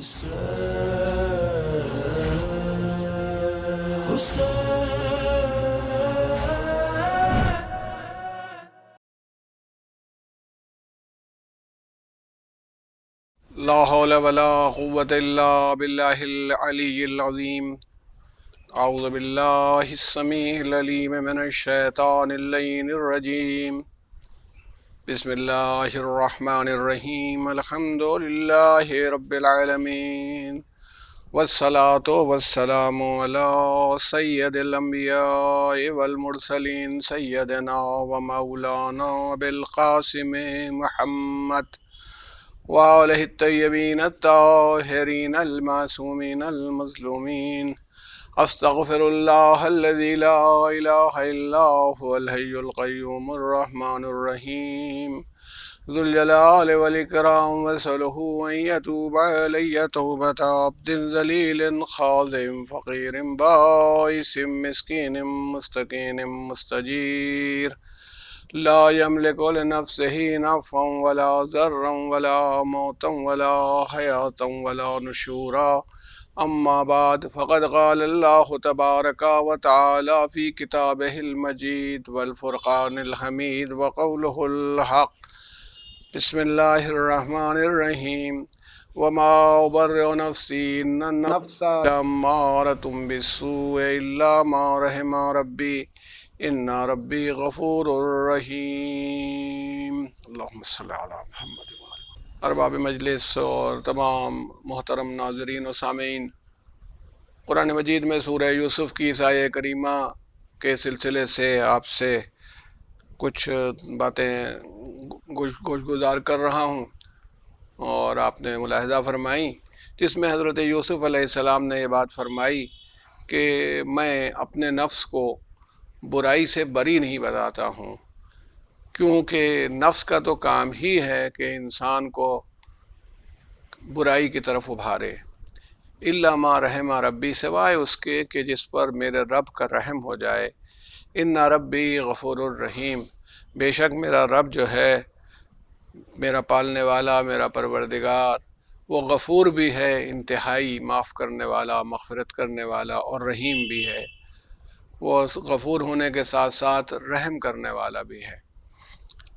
لا حول ولا قوة إلا بالله العلي العظيم. أعوذ بالله السميع العليم من الشيطان اللعين الرجيم. بسم الله الرحمن الرحيم. الحمد لله رب العالمين، والصلاة والسلام على سيد الأنبياء والمرسلين سيدنا ومولانا بالقاسم محمد وآلہ الطیبین الطاہرین المعصومین المظلومین. استغفر اللہ الذی لا الہ الا هو الحی القیوم الرحمن الرحیم ذو الجلال والاکرام واسألہ ان یتوب علی توبۃ عبد ذلیل خاضع فقیر بائس مسکین مستکین مستجیر لا يملك لنفسه نفعا ولا ضرا ولا موتا ولا حياة ولا نشورا. أما بعد، فقد قال الله تبارك وتعالى في كتابه المجيد والفرقان الحميد وقوله الحق. بسم الله الرحمن الرحيم. وما أبرئ نفسي إن النفس لأمارة بالسوء إلا ما رحم ربي ان ربی غفور الرحیم. اللہم صلی علی محمد. ارباب مجلس اور تمام محترم ناظرین و سامعین، قرآن مجید میں سورہ یوسف کی اس آیہ کریمہ کے سلسلے سے آپ سے کچھ باتیں گزار کر رہا ہوں، اور آپ نے ملاحظہ فرمائی جس میں حضرت یوسف علیہ السلام نے یہ بات فرمائی کہ میں اپنے نفس کو برائی سے بری نہیں بتاتا ہوں، کیونکہ نفس کا تو کام ہی ہے کہ انسان کو برائی کی طرف ابھارے. الا ما رحم ربی، سوائے اس کے کہ جس پر میرے رب کا رحم ہو جائے. ان ربی غفور الرحیم، بے شک میرا رب جو ہے، میرا پالنے والا، میرا پروردگار، وہ غفور بھی ہے، انتہائی معاف کرنے والا، مغفرت کرنے والا، اور رحیم بھی ہے. وہ غفور ہونے کے ساتھ ساتھ رحم کرنے والا بھی ہے.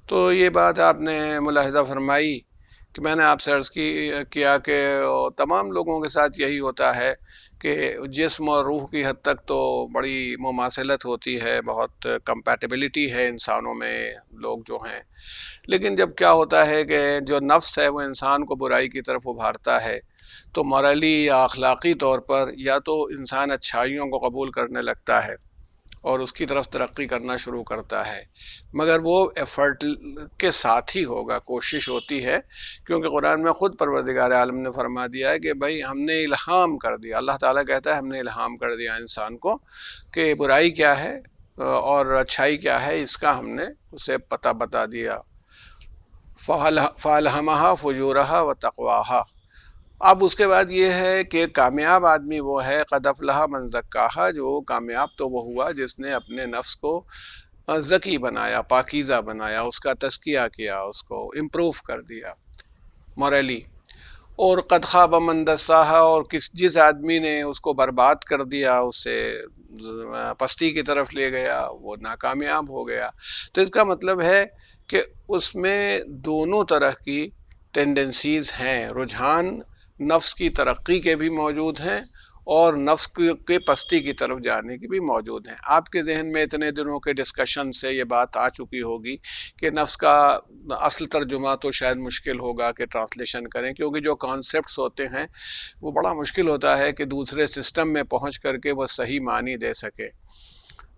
تو یہ بات آپ نے ملاحظہ فرمائی کہ میں نے آپ سے عرض کیا کہ تمام لوگوں کے ساتھ یہی ہوتا ہے کہ جسم اور روح کی حد تک تو بڑی مماثلت ہوتی ہے، بہت کمپیٹیبلٹی ہے انسانوں میں، لوگ جو ہیں. لیکن جب کیا ہوتا ہے کہ جو نفس ہے وہ انسان کو برائی کی طرف ابھارتا ہے، تو مورلی یا اخلاقی طور پر یا تو انسان اچھائیوں کو قبول کرنے لگتا ہے اور اس کی طرف ترقی کرنا شروع کرتا ہے، مگر وہ ایفرٹ کے ساتھ ہی ہوگا، کوشش ہوتی ہے، کیونکہ قرآن میں خود پروردگار عالم نے فرما دیا ہے کہ بھائی ہم نے الہام کر دیا. اللہ تعالیٰ کہتا ہے ہم نے الہام کر دیا انسان کو کہ برائی کیا ہے اور اچھائی کیا ہے، اس کا ہم نے اسے پتہ بتا دیا. فَأَلْهَمَهَا فُجُورَهَا وَتَقْوَاهَا. اب اس کے بعد یہ ہے کہ کامیاب آدمی وہ ہے، قد افلح من زکاہا، جو کامیاب تو وہ ہوا جس نے اپنے نفس کو زکی بنایا، پاکیزہ بنایا، اس کا تزکیہ کیا، اس کو امپروو کر دیا موریلی. اور قد خاب من دساہا، اور جس آدمی نے اس کو برباد کر دیا، اسے پستی کی طرف لے گیا، وہ ناکامیاب ہو گیا. تو اس کا مطلب ہے کہ اس میں دونوں طرح کی ٹینڈنسیز ہیں، رجحان نفس کی ترقی کے بھی موجود ہیں اور نفس کے پستی کی طرف جانے کی بھی موجود ہیں. آپ کے ذہن میں اتنے دنوں کے ڈسکشن سے یہ بات آ چکی ہوگی کہ نفس کا اصل ترجمہ تو شاید مشکل ہوگا کہ ٹرانسلیشن کریں، کیونکہ جو کانسیپٹس ہوتے ہیں وہ بڑا مشکل ہوتا ہے کہ دوسرے سسٹم میں پہنچ کر کے وہ صحیح معنی دے سکے.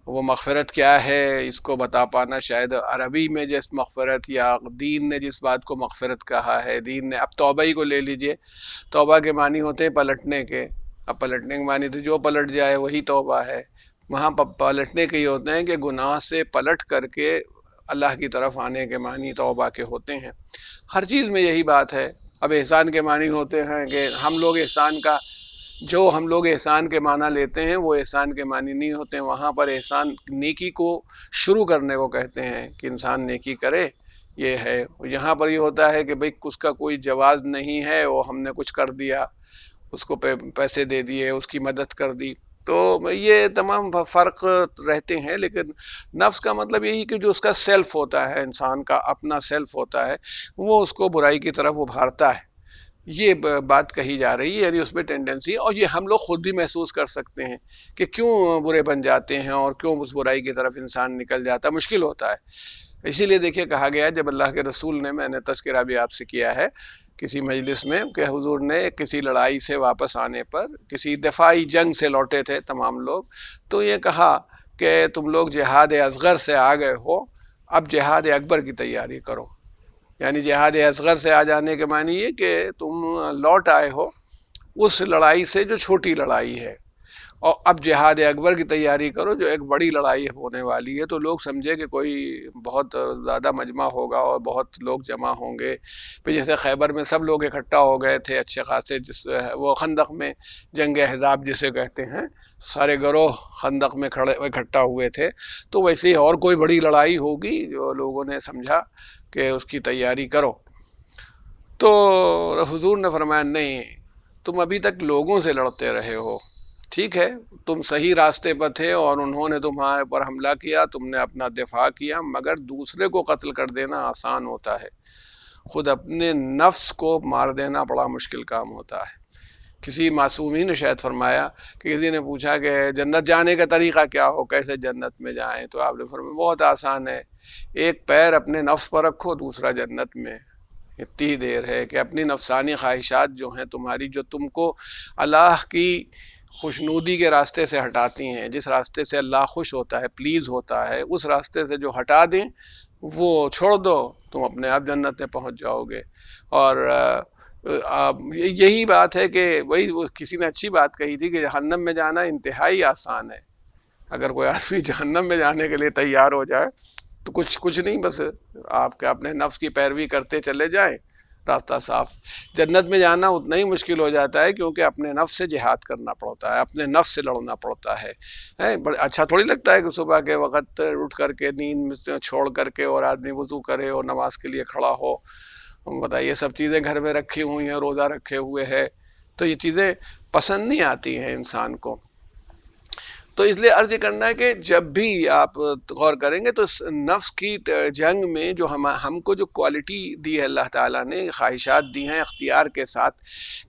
وہ مغفرت کیا ہے اس کو بتا پانا، شاید عربی میں جس مغفرت یا دین نے جس بات کو مغفرت کہا ہے، دین نے، اب توبہ ہی کو لے لیجئے، توبہ کے معنی ہوتے ہیں پلٹنے کے. اب پلٹنے کے معنی تو جو پلٹ جائے وہی توبہ ہے. وہاں پلٹنے کے یہ ہوتے ہیں کہ گناہ سے پلٹ کر کے اللہ کی طرف آنے کے معنی توبہ کے ہوتے ہیں. ہر چیز میں یہی بات ہے. اب احسان کے معنی ہوتے ہیں کہ ہم لوگ احسان کے معنی لیتے ہیں وہ احسان کے معنی نہیں ہوتے ہیں. وہاں پر احسان نیکی کو شروع کرنے کو کہتے ہیں کہ انسان نیکی کرے یہ ہے. یہاں پر یہ ہوتا ہے کہ بھئی اس کا کوئی جواز نہیں ہے، وہ ہم نے کچھ کر دیا، اس کو پیسے دے دیے، اس کی مدد کر دی. تو یہ تمام فرق رہتے ہیں. لیکن نفس کا مطلب یہی کہ جو اس کا سیلف ہوتا ہے، انسان کا اپنا سیلف ہوتا ہے، وہ اس کو برائی کی طرف ابھارتا ہے. یہ بات کہی جا رہی ہے، یعنی اس میں ٹینڈنسی، اور یہ ہم لوگ خود بھی محسوس کر سکتے ہیں کہ کیوں برے بن جاتے ہیں اور کیوں اس برائی کی طرف انسان نکل جاتا ہے. مشکل ہوتا ہے. اسی لیے دیکھیے کہا گیا جب اللہ کے رسول نے، میں نے تذکرہ بھی آپ سے کیا ہے کسی مجلس میں، کہ حضور نے کسی لڑائی سے واپس آنے پر، کسی دفاعی جنگ سے لوٹے تھے تمام لوگ، تو یہ کہا کہ تم لوگ جہاد اصغر سے آ گئے ہو، اب جہاد اکبر کی تیاری کرو. یعنی جہاد اصغر سے آ جانے کے معنی یہ کہ تم لوٹ آئے ہو اس لڑائی سے جو چھوٹی لڑائی ہے، اور اب جہاد اکبر کی تیاری کرو جو ایک بڑی لڑائی ہونے والی ہے. تو لوگ سمجھے کہ کوئی بہت زیادہ مجمع ہوگا اور بہت لوگ جمع ہوں گے. پھر جیسے خیبر میں سب لوگ اکٹھا ہو گئے تھے اچھے خاصے، وہ خندق میں جنگ احزاب جسے کہتے ہیں، سارے گروہ خندق میں کھڑے اکٹھا ہوئے تھے، تو ویسے ہی اور کوئی بڑی لڑائی ہوگی جو لوگوں نے سمجھا کہ اس کی تیاری کرو. تو حضور نے فرمایا نہیں، تم ابھی تک لوگوں سے لڑتے رہے ہو. ٹھیک ہے، تم صحیح راستے پر تھے اور انہوں نے تمہارے پر حملہ کیا، تم نے اپنا دفاع کیا، مگر دوسرے کو قتل کر دینا آسان ہوتا ہے، خود اپنے نفس کو مار دینا بڑا مشکل کام ہوتا ہے. کسی معصومی نے شاید فرمایا کہ کسی نے پوچھا کہ جنت جانے کا طریقہ کیا ہو، کیسے جنت میں جائیں؟ تو آپ نے فرمایا بہت آسان ہے، ایک پیر اپنے نفس پر رکھو، دوسرا جنت میں. اتنی دیر ہے کہ اپنی نفسانی خواہشات جو ہیں تمہاری، جو تم کو اللہ کی خوشنودی کے راستے سے ہٹاتی ہیں، جس راستے سے اللہ خوش ہوتا ہے، پلیز ہوتا ہے، اس راستے سے جو ہٹا دیں وہ چھوڑ دو، تم اپنے آپ جنت میں پہنچ جاؤ گے. اور یہی بات ہے کہ وہی کسی نے اچھی بات کہی تھی کہ جہنم میں جانا انتہائی آسان ہے. اگر کوئی آدمی جہنم میں جانے کے لیے تیار ہو جائے تو کچھ نہیں، بس آپ کے اپنے نفس کی پیروی کرتے چلے جائیں، راستہ صاف. جنت میں جانا اتنا ہی مشکل ہو جاتا ہے کیونکہ اپنے نفس سے جہاد کرنا پڑتا ہے، اپنے نفس سے لڑنا پڑتا ہے. اچھا تھوڑی لگتا ہے کہ صبح کے وقت اٹھ کر کے نیند چھوڑ کر کے اور آدمی وضو کرے اور نماز کے لیے کھڑا ہو. بتائیے یہ سب چیزیں گھر میں رکھی ہوئی ہیں، روزہ رکھے ہوئے ہے، تو یہ چیزیں پسند نہیں آتی ہیں انسان کو. تو اس لیے عرض کرنا ہے کہ جب بھی آپ غور کریں گے تو نفس کی جنگ میں جو ہم کو جو کوالٹی دی ہے اللہ تعالیٰ نے، خواہشات دی ہیں اختیار کے ساتھ،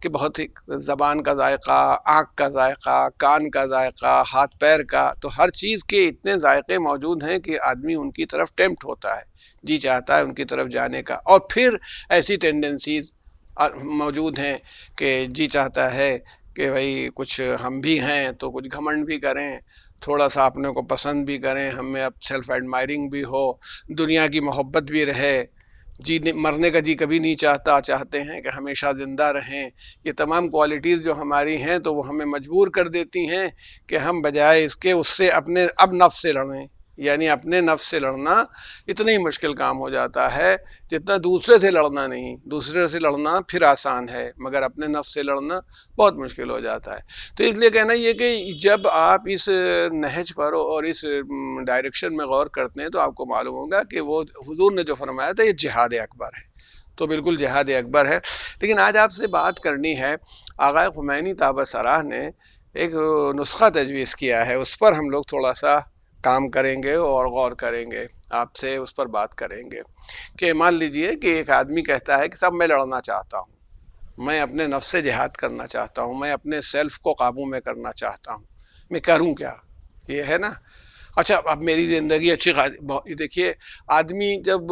کہ بہت ہی زبان کا ذائقہ، آنکھ کا ذائقہ، کان کا ذائقہ، ہاتھ پیر کا، تو ہر چیز کے اتنے ذائقے موجود ہیں کہ آدمی ان کی طرف ٹیمپٹ ہوتا ہے، جی چاہتا ہے ان کی طرف جانے کا. اور پھر ایسی ٹینڈنسیز موجود ہیں کہ جی چاہتا ہے کہ بھائی کچھ ہم بھی ہیں تو کچھ گھمنڈ بھی کریں، تھوڑا سا اپنے کو پسند بھی کریں، ہمیں اب سیلف ایڈمائرنگ بھی ہو، دنیا کی محبت بھی رہے، جی مرنے کا جی کبھی نہیں چاہتے ہیں کہ ہمیشہ زندہ رہیں. یہ تمام کوالٹیز جو ہماری ہیں تو وہ ہمیں مجبور کر دیتی ہیں کہ ہم بجائے اس کے اس سے اپنے اب نفس سے لڑیں. یعنی اپنے نفس سے لڑنا اتنا ہی مشکل کام ہو جاتا ہے جتنا دوسرے سے لڑنا نہیں. دوسرے سے لڑنا پھر آسان ہے، مگر اپنے نفس سے لڑنا بہت مشکل ہو جاتا ہے. تو اس لیے کہنا یہ کہ جب آپ اس نہج پر اور اس ڈائریکشن میں غور کرتے ہیں تو آپ کو معلوم ہوگا کہ وہ حضور نے جو فرمایا تھا یہ جہاد اکبر ہے، تو بالکل جہاد اکبر ہے. لیکن آج آپ سے بات کرنی ہے، آقا خمینی طاب سرح نے ایک نسخہ تجویز کیا ہے، اس پر ہم لوگ تھوڑا سا کام کریں گے اور غور کریں گے، آپ سے اس پر بات کریں گے. کہ مان لیجئے کہ ایک آدمی کہتا ہے کہ صاحب میں لڑنا چاہتا ہوں، میں اپنے نفس سے جہاد کرنا چاہتا ہوں، میں اپنے سیلف کو قابو میں کرنا چاہتا ہوں، میں کروں کیا؟ یہ ہے نا. اچھا اب میری زندگی اچھی دیکھیے آدمی جب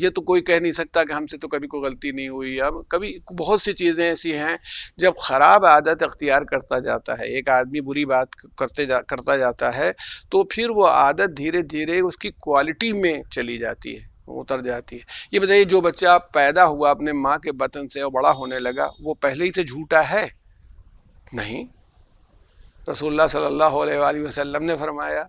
یہ تو کوئی کہہ نہیں سکتا کہ ہم سے تو کبھی کوئی غلطی نہیں ہوئی، اب کبھی بہت سی چیزیں ایسی ہیں جب خراب عادت اختیار کرتا جاتا ہے، ایک آدمی بری بات کرتا جاتا ہے تو پھر وہ عادت دھیرے دھیرے اس کی کوالٹی میں چلی جاتی ہے، اتر جاتی ہے. یہ بتائیے جو بچہ پیدا ہوا اپنے ماں کے بطن سے اور بڑا ہونے لگا، وہ پہلے ہی سے جھوٹا ہے؟ نہیں. رسول اللہ صلی اللہ علیہ وآلہ وسلم نے فرمایا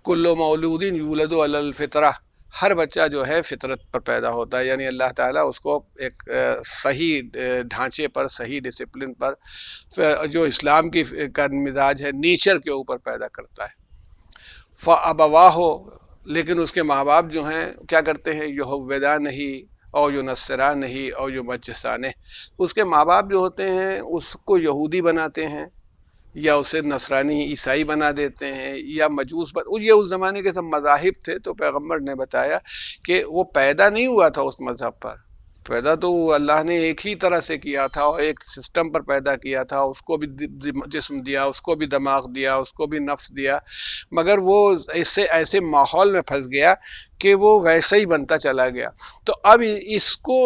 کل مولود یولد علی الفطرہ، ہر بچہ جو ہے فطرت پر پیدا ہوتا ہے، یعنی اللہ تعالیٰ اس کو ایک صحیح ڈھانچے پر، صحیح ڈسپلن پر، جو اسلام کا مزاج ہے، نیچر کے اوپر پیدا کرتا ہے. فَأَبَوَاهُ لیکن اس کے ماں باپ جو ہیں کیا کرتے ہیں، یہودا نہیں اور یونسرا نہیں اور یمجسان، اس کے ماں باپ جو ہوتے ہیں اس کو یہودی بناتے ہیں یا اسے نصرانی عیسائی بنا دیتے ہیں یا مجوس یہ اس زمانے کے سب مذاہب تھے. تو پیغمبر نے بتایا کہ وہ پیدا نہیں ہوا تھا اس مذہب پر، پیدا تو اللہ نے ایک ہی طرح سے کیا تھا اور ایک سسٹم پر پیدا کیا تھا. اس کو بھی جسم دیا، اس کو بھی دماغ دیا، اس کو بھی نفس دیا، مگر وہ اس سے ایسے ماحول میں پھنس گیا کہ وہ ویسے ہی بنتا چلا گیا. تو اب اس کو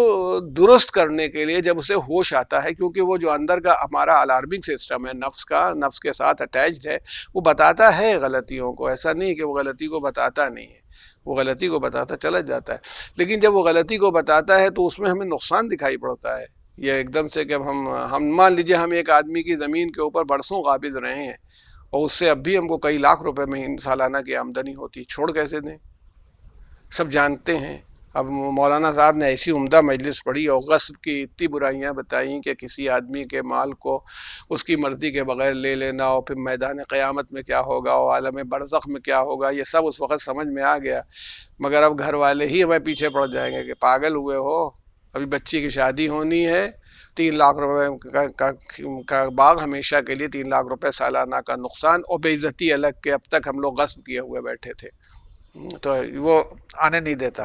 درست کرنے کے لیے جب اسے ہوش آتا ہے، کیونکہ وہ جو اندر کا ہمارا الارمنگ سسٹم ہے نفس کا، نفس کے ساتھ اٹیچڈ ہے، وہ بتاتا ہے غلطیوں کو، ایسا نہیں کہ وہ غلطی کو بتاتا نہیں ہے، وہ غلطی کو بتاتا چلا جاتا ہے. لیکن جب وہ غلطی کو بتاتا ہے تو اس میں ہمیں نقصان دکھائی پڑتا ہے. یہ ایک دم سے کہ ہم مان لیجئے ہم ایک آدمی کی زمین کے اوپر برسوں قابض رہے ہیں اور اس سے اب بھی ہم کو کئی لاکھ روپے میں سالانہ کی آمدنی ہوتی، چھوڑ کیسے دیں؟ سب جانتے ہیں. اب مولانا صاحب نے ایسی عمدہ مجلس پڑھی اور غصب کی اتنی برائیاں بتائیں کہ کسی آدمی کے مال کو اس کی مرضی کے بغیر لے لینا، اور پھر میدان قیامت میں کیا ہوگا اور عالم برزخ میں کیا ہوگا، یہ سب اس وقت سمجھ میں آ گیا. مگر اب گھر والے ہی ہمیں پیچھے پڑ جائیں گے کہ پاگل ہوئے ہو، ابھی بچی کی شادی ہونی ہے، 3 لاکھ روپے کا باغ، ہمیشہ کے لیے 3 لاکھ روپے سالانہ کا نقصان اور بے عزتی الگ کے اب تک ہم لوگ غصب کیے ہوئے بیٹھے تھے. تو وہ آنے نہیں دیتا.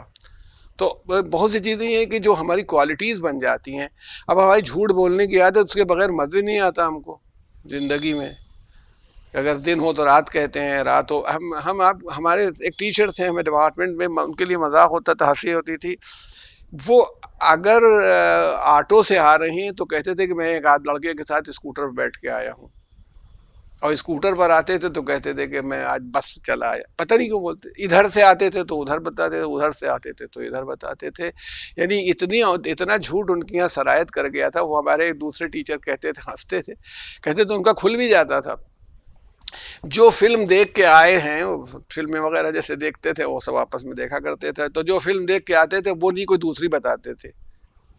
تو بہت سی چیزیں ہیں کہ جو ہماری کوالٹیز بن جاتی ہیں. اب ہماری جھوٹ بولنے کی عادت، اس کے بغیر مزہ نہیں آتا ہم کو زندگی میں. اگر دن ہو تو رات کہتے ہیں، رات ہو ہمارے ایک ٹیچر تھے ہمیں ڈپارٹمنٹ میں، ان کے لیے مذاق ہوتا تھا، ہنسی ہوتی تھی. وہ اگر آٹو سے آ رہے ہیں تو کہتے تھے کہ میں ایک لڑکے کے ساتھ اسکوٹر پہ بیٹھ کے آیا ہوں، اور اسکوٹر پر آتے تھے تو کہتے تھے کہ میں آج بس چلا آیا. پتہ نہیں کیوں بولتے. ادھر سے آتے تھے تو ادھر بتاتے تھے، ادھر سے آتے تھے تو ادھر بتاتے تھے. یعنی اتنا جھوٹ ان کے یہاں سرایت کر گیا تھا. وہ ہمارے ایک دوسرے ٹیچر کہتے تھے، ہنستے تھے، کہتے تو ان کا کھل بھی جاتا تھا. جو فلم دیکھ کے آئے ہیں، فلمیں وغیرہ جیسے دیکھتے تھے وہ سب آپس میں دیکھا کرتے تھے، تو جو فلم دیکھ کے آتے تھے وہ نہیں کوئی دوسری بتاتے تھے.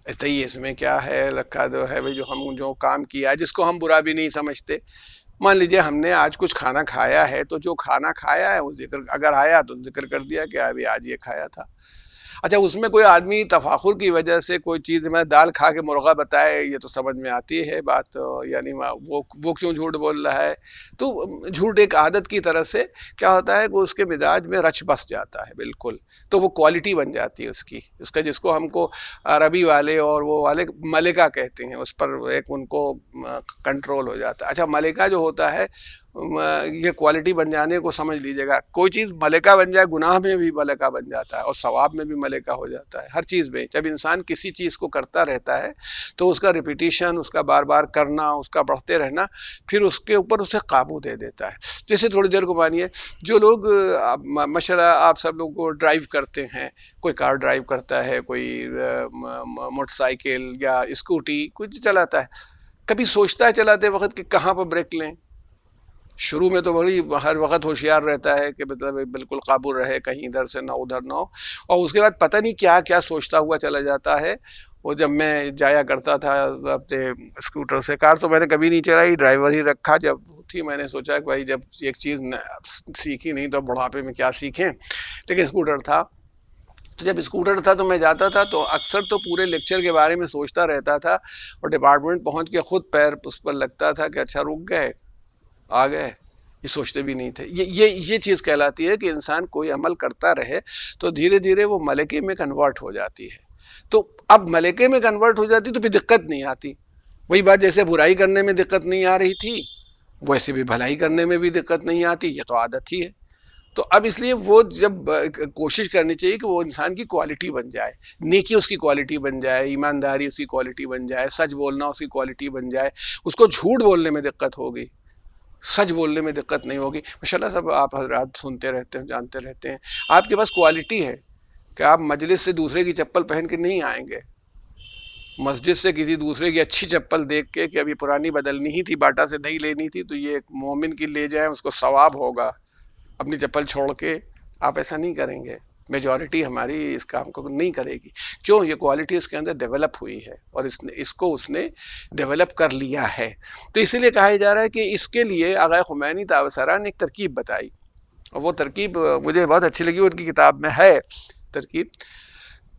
اس میں کیا ہے، لکھا دو ہے بھائی، جو کام کیا ہے جس کو ہم برا بھی نہیں سمجھتے. مان لیجئے ہم نے آج کچھ کھانا کھایا ہے، تو جو کھانا کھایا ہے وہ ذکر اگر آیا تو ذکر کر دیا کہ ابھی آج یہ کھایا تھا. اچھا، اس میں کوئی آدمی تفاخر کی وجہ سے کوئی چیز میں دال کھا کے مرغا بتائے، یہ تو سمجھ میں آتی ہے بات، یعنی وہ کیوں جھوٹ بول رہا ہے. تو جھوٹ ایک عادت کی طرح سے کیا ہوتا ہے کہ اس کے مزاج میں رچ بس جاتا ہے بالکل. تو وہ کوالٹی بن جاتی ہے اس کا جس کو ہم کو عربی والے اور وہ والے ملکہ کہتے ہیں، اس پر ایک ان کو کنٹرول ہو جاتا ہے. اچھا، ملکہ جو ہوتا ہے یہ کوالٹی بن جانے کو سمجھ لیجیے گا. کوئی چیز ملکہ بن جائے، گناہ میں بھی ملکہ بن جاتا ہے اور ثواب میں بھی ملکہ ہو جاتا ہے. ہر چیز میں جب انسان کسی چیز کو کرتا رہتا ہے تو اس کا ریپیٹیشن، اس کا بار بار کرنا، اس کا بڑھتے رہنا پھر اس کے اوپر اسے قابو دے دیتا ہے. جیسے تھوڑی دیر کو مانیے، جو لوگ ماشاءاللہ آپ سب لوگ کو ڈرائیو کرتے ہیں، کوئی کار ڈرائیو کرتا ہے، کوئی موٹر سائیکل یا اسکوٹی کچھ چلاتا ہے، کبھی سوچتا ہے چلاتے وقت کہ کہاں پر بریک لیں؟ شروع میں تو بڑی ہر وقت ہوشیار رہتا ہے کہ مطلب بالکل قابو رہے، کہیں ادھر سے نہ ادھر نہ ہو، اور اس کے بعد پتہ نہیں کیا کیا سوچتا ہوا چلا جاتا ہے. وہ جب میں جایا کرتا تھا اپنے اسکوٹر سے، کار تو میں نے کبھی نہیں چلائی، ڈرائیور ہی رکھا. جب تھی میں نے سوچا کہ بھائی جب ایک چیز سیکھی نہیں تو بڑھاپے میں کیا سیکھیں، لیکن اسکوٹر تھا. تو جب اسکوٹر تھا تو میں جاتا تھا تو اکثر تو پورے لیکچر کے بارے میں سوچتا رہتا تھا، اور ڈپارٹمنٹ پہنچ کے خود پیر اس پر لگتا تھا کہ اچھا رک گئے، آ گئے، یہ سوچتے بھی نہیں تھے. یہ چیز کہلاتی ہے کہ انسان کوئی عمل کرتا رہے تو دھیرے دھیرے وہ ملکے میں کنورٹ ہو جاتی ہے. تو اب ملکے میں کنورٹ ہو جاتی تو پھر دقت نہیں آتی. وہی بات جیسے برائی کرنے میں دقت نہیں آ رہی تھی، ویسے بھی بھلائی کرنے میں بھی دقت نہیں آتی. یہ تو عادت ہی ہے. تو اب اس لیے وہ جب کوشش کرنی چاہیے کہ وہ انسان کی کوالٹی بن جائے، نیکی اس کی کوالٹی بن جائے، ایمانداری اس کی کوالٹی بن جائے، سچ بولنا اس کی کوالٹی بن جائے. اس کو جھوٹ بولنے میں دقت ہوگی، سچ بولنے میں دقت نہیں ہوگی. ماشاءاللہ سب آپ حضرات سنتے رہتے ہیں، جانتے رہتے ہیں. آپ کے پاس کوالٹی ہے کہ آپ مجلس سے دوسرے کی چپل پہن کے نہیں آئیں گے. مسجد سے کسی دوسرے کی اچھی چپل دیکھ کے کہ ابھی پرانی بدلنی ہی تھی، باٹا سے نہیں لینی تھی، تو یہ ایک مومن کی لے جائیں، اس کو ثواب ہوگا. اپنی چپل چھوڑ کے آپ ایسا نہیں کریں گے. میجورٹی ہماری اس کام کو نہیں کرے گی. کیوں؟ یہ کوالٹی اس کے اندر ڈیولپ ہوئی ہے اور اس نے ڈیولپ کر لیا ہے. تو اسی لیے کہا جا رہا ہے کہ اس کے لیے آقا خمینی طاہر نے ایک ترکیب بتائی اور وہ ترکیب مجھے بہت اچھی لگی، ان کی کتاب میں ہے ترکیب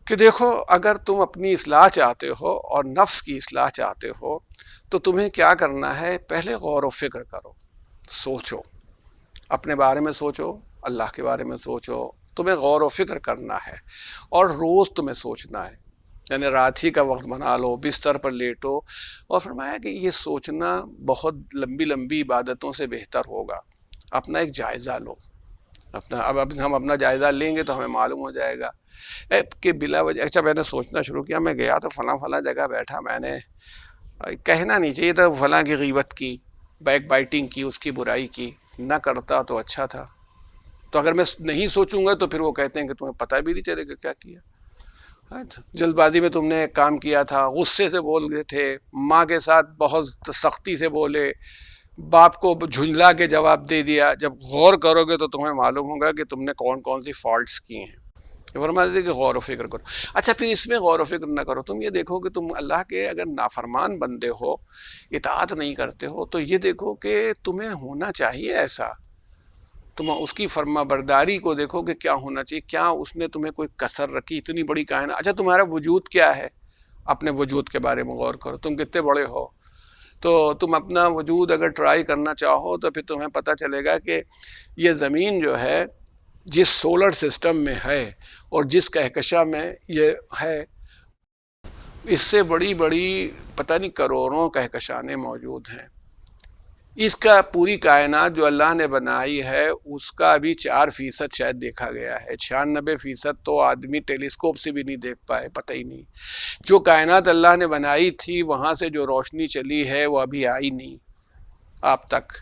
کہ دیکھو اگر تم اپنی اصلاح چاہتے ہو اور نفس کی اصلاح چاہتے ہو تو تمہیں کیا کرنا ہے، پہلے غور و فکر کرو، سوچو، اپنے بارے میں سوچو، اللہ کے بارے میں سوچو، تمہیں غور و فکر کرنا ہے اور روز تمہیں سوچنا ہے، یعنی رات ہی کا وقت بنا لو، بستر پر لیٹو، اور فرمایا کہ یہ سوچنا بہت لمبی لمبی عبادتوں سے بہتر ہوگا۔ اپنا ایک جائزہ لو، اب ہم اپنا جائزہ لیں گے تو ہمیں معلوم ہو جائے گا کہ بلا وجہ اچھا میں نے سوچنا شروع کیا، میں گیا تو فلاں فلاں جگہ بیٹھا، میں نے کہنا نہیں چاہیے تھا فلاں کی غیبت کی، بیک بائٹنگ کی، اس کی برائی کی، نہ کرتا تو اچھا تھا۔ تو اگر میں نہیں سوچوں گا تو پھر وہ کہتے ہیں کہ تمہیں پتہ بھی نہیں چلے گا کیا کیا، جلد بازی میں تم نے ایک کام کیا تھا، غصے سے بول گئے تھے، ماں کے ساتھ بہت سختی سے بولے، باپ کو جھنجلا کے جواب دے دیا۔ جب غور کرو گے تو تمہیں معلوم ہوگا کہ تم نے کون کون سی فالٹس کی ہیں۔ فرماتے کہ غور و فکر کرو۔ اچھا پھر اس میں غور و فکر نہ کرو، تم یہ دیکھو کہ تم اللہ کے اگر نافرمان بندے ہو، اطاعت نہیں کرتے ہو، تو یہ دیکھو کہ تمہیں ہونا چاہیے ایسا، تم اس کی فرما برداری کو دیکھو کہ کیا ہونا چاہیے، کیا اس نے تمہیں کوئی کسر رکھی، اتنی بڑی کائنات۔ اچھا تمہارا وجود کیا ہے، اپنے وجود کے بارے میں غور کرو، تم کتنے بڑے ہو۔ تو تم اپنا وجود اگر ٹرائی کرنا چاہو تو پھر تمہیں پتہ چلے گا کہ یہ زمین جو ہے جس سولر سسٹم میں ہے اور جس کہکشاں میں یہ ہے، اس سے بڑی بڑی پتہ نہیں کروڑوں کہکشانے موجود ہیں۔ اس کا پوری کائنات جو اللہ نے بنائی ہے اس کا ابھی 4% شاید دیکھا گیا ہے، 96% تو آدمی ٹیلیسکوپ سے بھی نہیں دیکھ پائے، پتہ ہی نہیں۔ جو کائنات اللہ نے بنائی تھی وہاں سے جو روشنی چلی ہے وہ ابھی آئی نہیں آپ تک،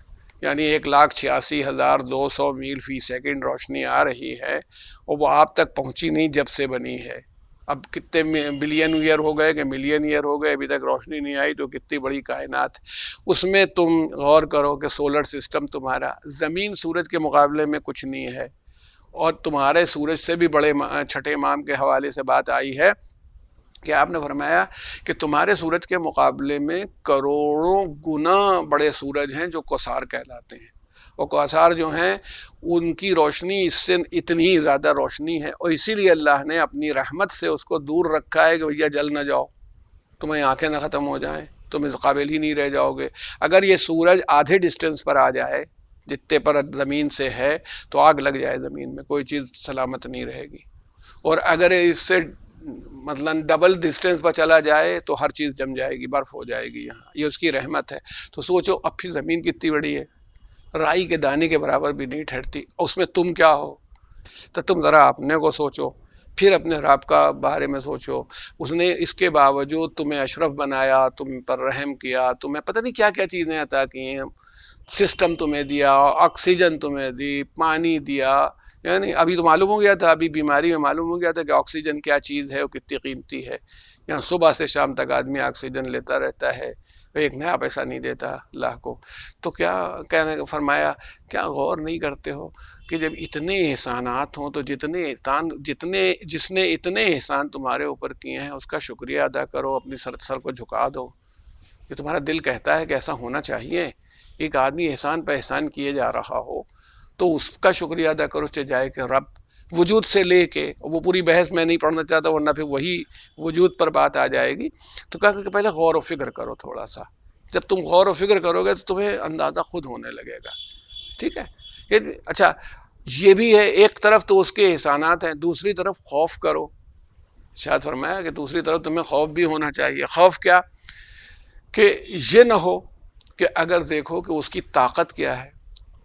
یعنی 1,86,200 میل فی سیکنڈ روشنی آ رہی ہے اور وہ آپ تک پہنچی نہیں جب سے بنی ہے۔ اب کتنے بلین ایئر ہو گئے کہ ملین ایئر ہو گئے، ابھی تک روشنی نہیں آئی، تو کتنی بڑی کائنات۔ اس میں تم غور کرو کہ سولر سسٹم تمہارا، زمین سورج کے مقابلے میں کچھ نہیں ہے، اور تمہارے سورج سے بھی بڑے چھٹے امام کے حوالے سے بات آئی ہے کہ آپ نے فرمایا کہ تمہارے سورج کے مقابلے میں کروڑوں گنا بڑے سورج ہیں جو کوثار کہلاتے ہیں، اور کوثار جو ہیں ان کی روشنی اس سے اتنی زیادہ روشنی ہے، اور اسی لیے اللہ نے اپنی رحمت سے اس کو دور رکھا ہے کہ بھیا جل نہ جاؤ، تمہیں آنکھیں نہ ختم ہو جائیں، تم اس قابل ہی نہیں رہ جاؤ گے۔ اگر یہ سورج آدھے ڈسٹینس پر آ جائے جتنے پر زمین سے ہے تو آگ لگ جائے زمین میں، کوئی چیز سلامت نہیں رہے گی، اور اگر اس سے مثلاً ڈبل ڈسٹینس پر چلا جائے تو ہر چیز جم جائے گی، برف ہو جائے گی یہاں، یہ اس کی رحمت ہے۔ تو سوچو اب پھر زمین کتنی بڑی ہے، رائی کے دانے کے برابر بھی نہیں ٹھہرتی، اس میں تم کیا ہو۔ تو تم ذرا اپنے کو سوچو، پھر اپنے رب کا بارے میں سوچو، اس نے اس کے باوجود تمہیں اشرف بنایا، تم پر رحم کیا، تمہیں پتہ نہیں کیا کیا چیزیں عطا کی ہیں، سسٹم تمہیں دیا، آکسیجن تمہیں دی، پانی دیا، یعنی ابھی تو معلوم ہو گیا تھا، ابھی بیماری میں معلوم ہو گیا تھا کہ آکسیجن کیا چیز ہے اور کتنی قیمتی ہے۔ یہاں صبح سے شام تک آدمی آکسیجن لیتا رہتا ہے، ایک نیا پیسہ نہیں دیتا اللہ کو۔ تو کیا کہنے کو فرمایا، کیا غور نہیں کرتے ہو کہ جب اتنے احسانات ہوں تو جس نے اتنے احسان تمہارے اوپر کیے ہیں اس کا شکریہ ادا کرو، اپنی سر کو جھکا دو۔ یہ تمہارا دل کہتا ہے کہ ایسا ہونا چاہیے، ایک آدمی احسان پہ احسان کیے جا رہا ہو تو اس کا شکریہ ادا کرو، چاہے کہ رب وجود سے لے کے، وہ پوری بحث میں نہیں پڑھنا چاہتا ورنہ پھر وہی وجود پر بات آ جائے گی۔ تو کہا کہ پہلے غور و فکر کرو تھوڑا سا، جب تم غور و فکر کرو گے تو تمہیں اندازہ خود ہونے لگے گا، ٹھیک ہے۔ اچھا یہ بھی ہے، ایک طرف تو اس کے احسانات ہیں، دوسری طرف خوف کرو۔ شاید فرمایا کہ دوسری طرف تمہیں خوف بھی ہونا چاہیے۔ خوف کیا؟ کہ یہ نہ ہو کہ اگر دیکھو کہ اس کی طاقت کیا ہے،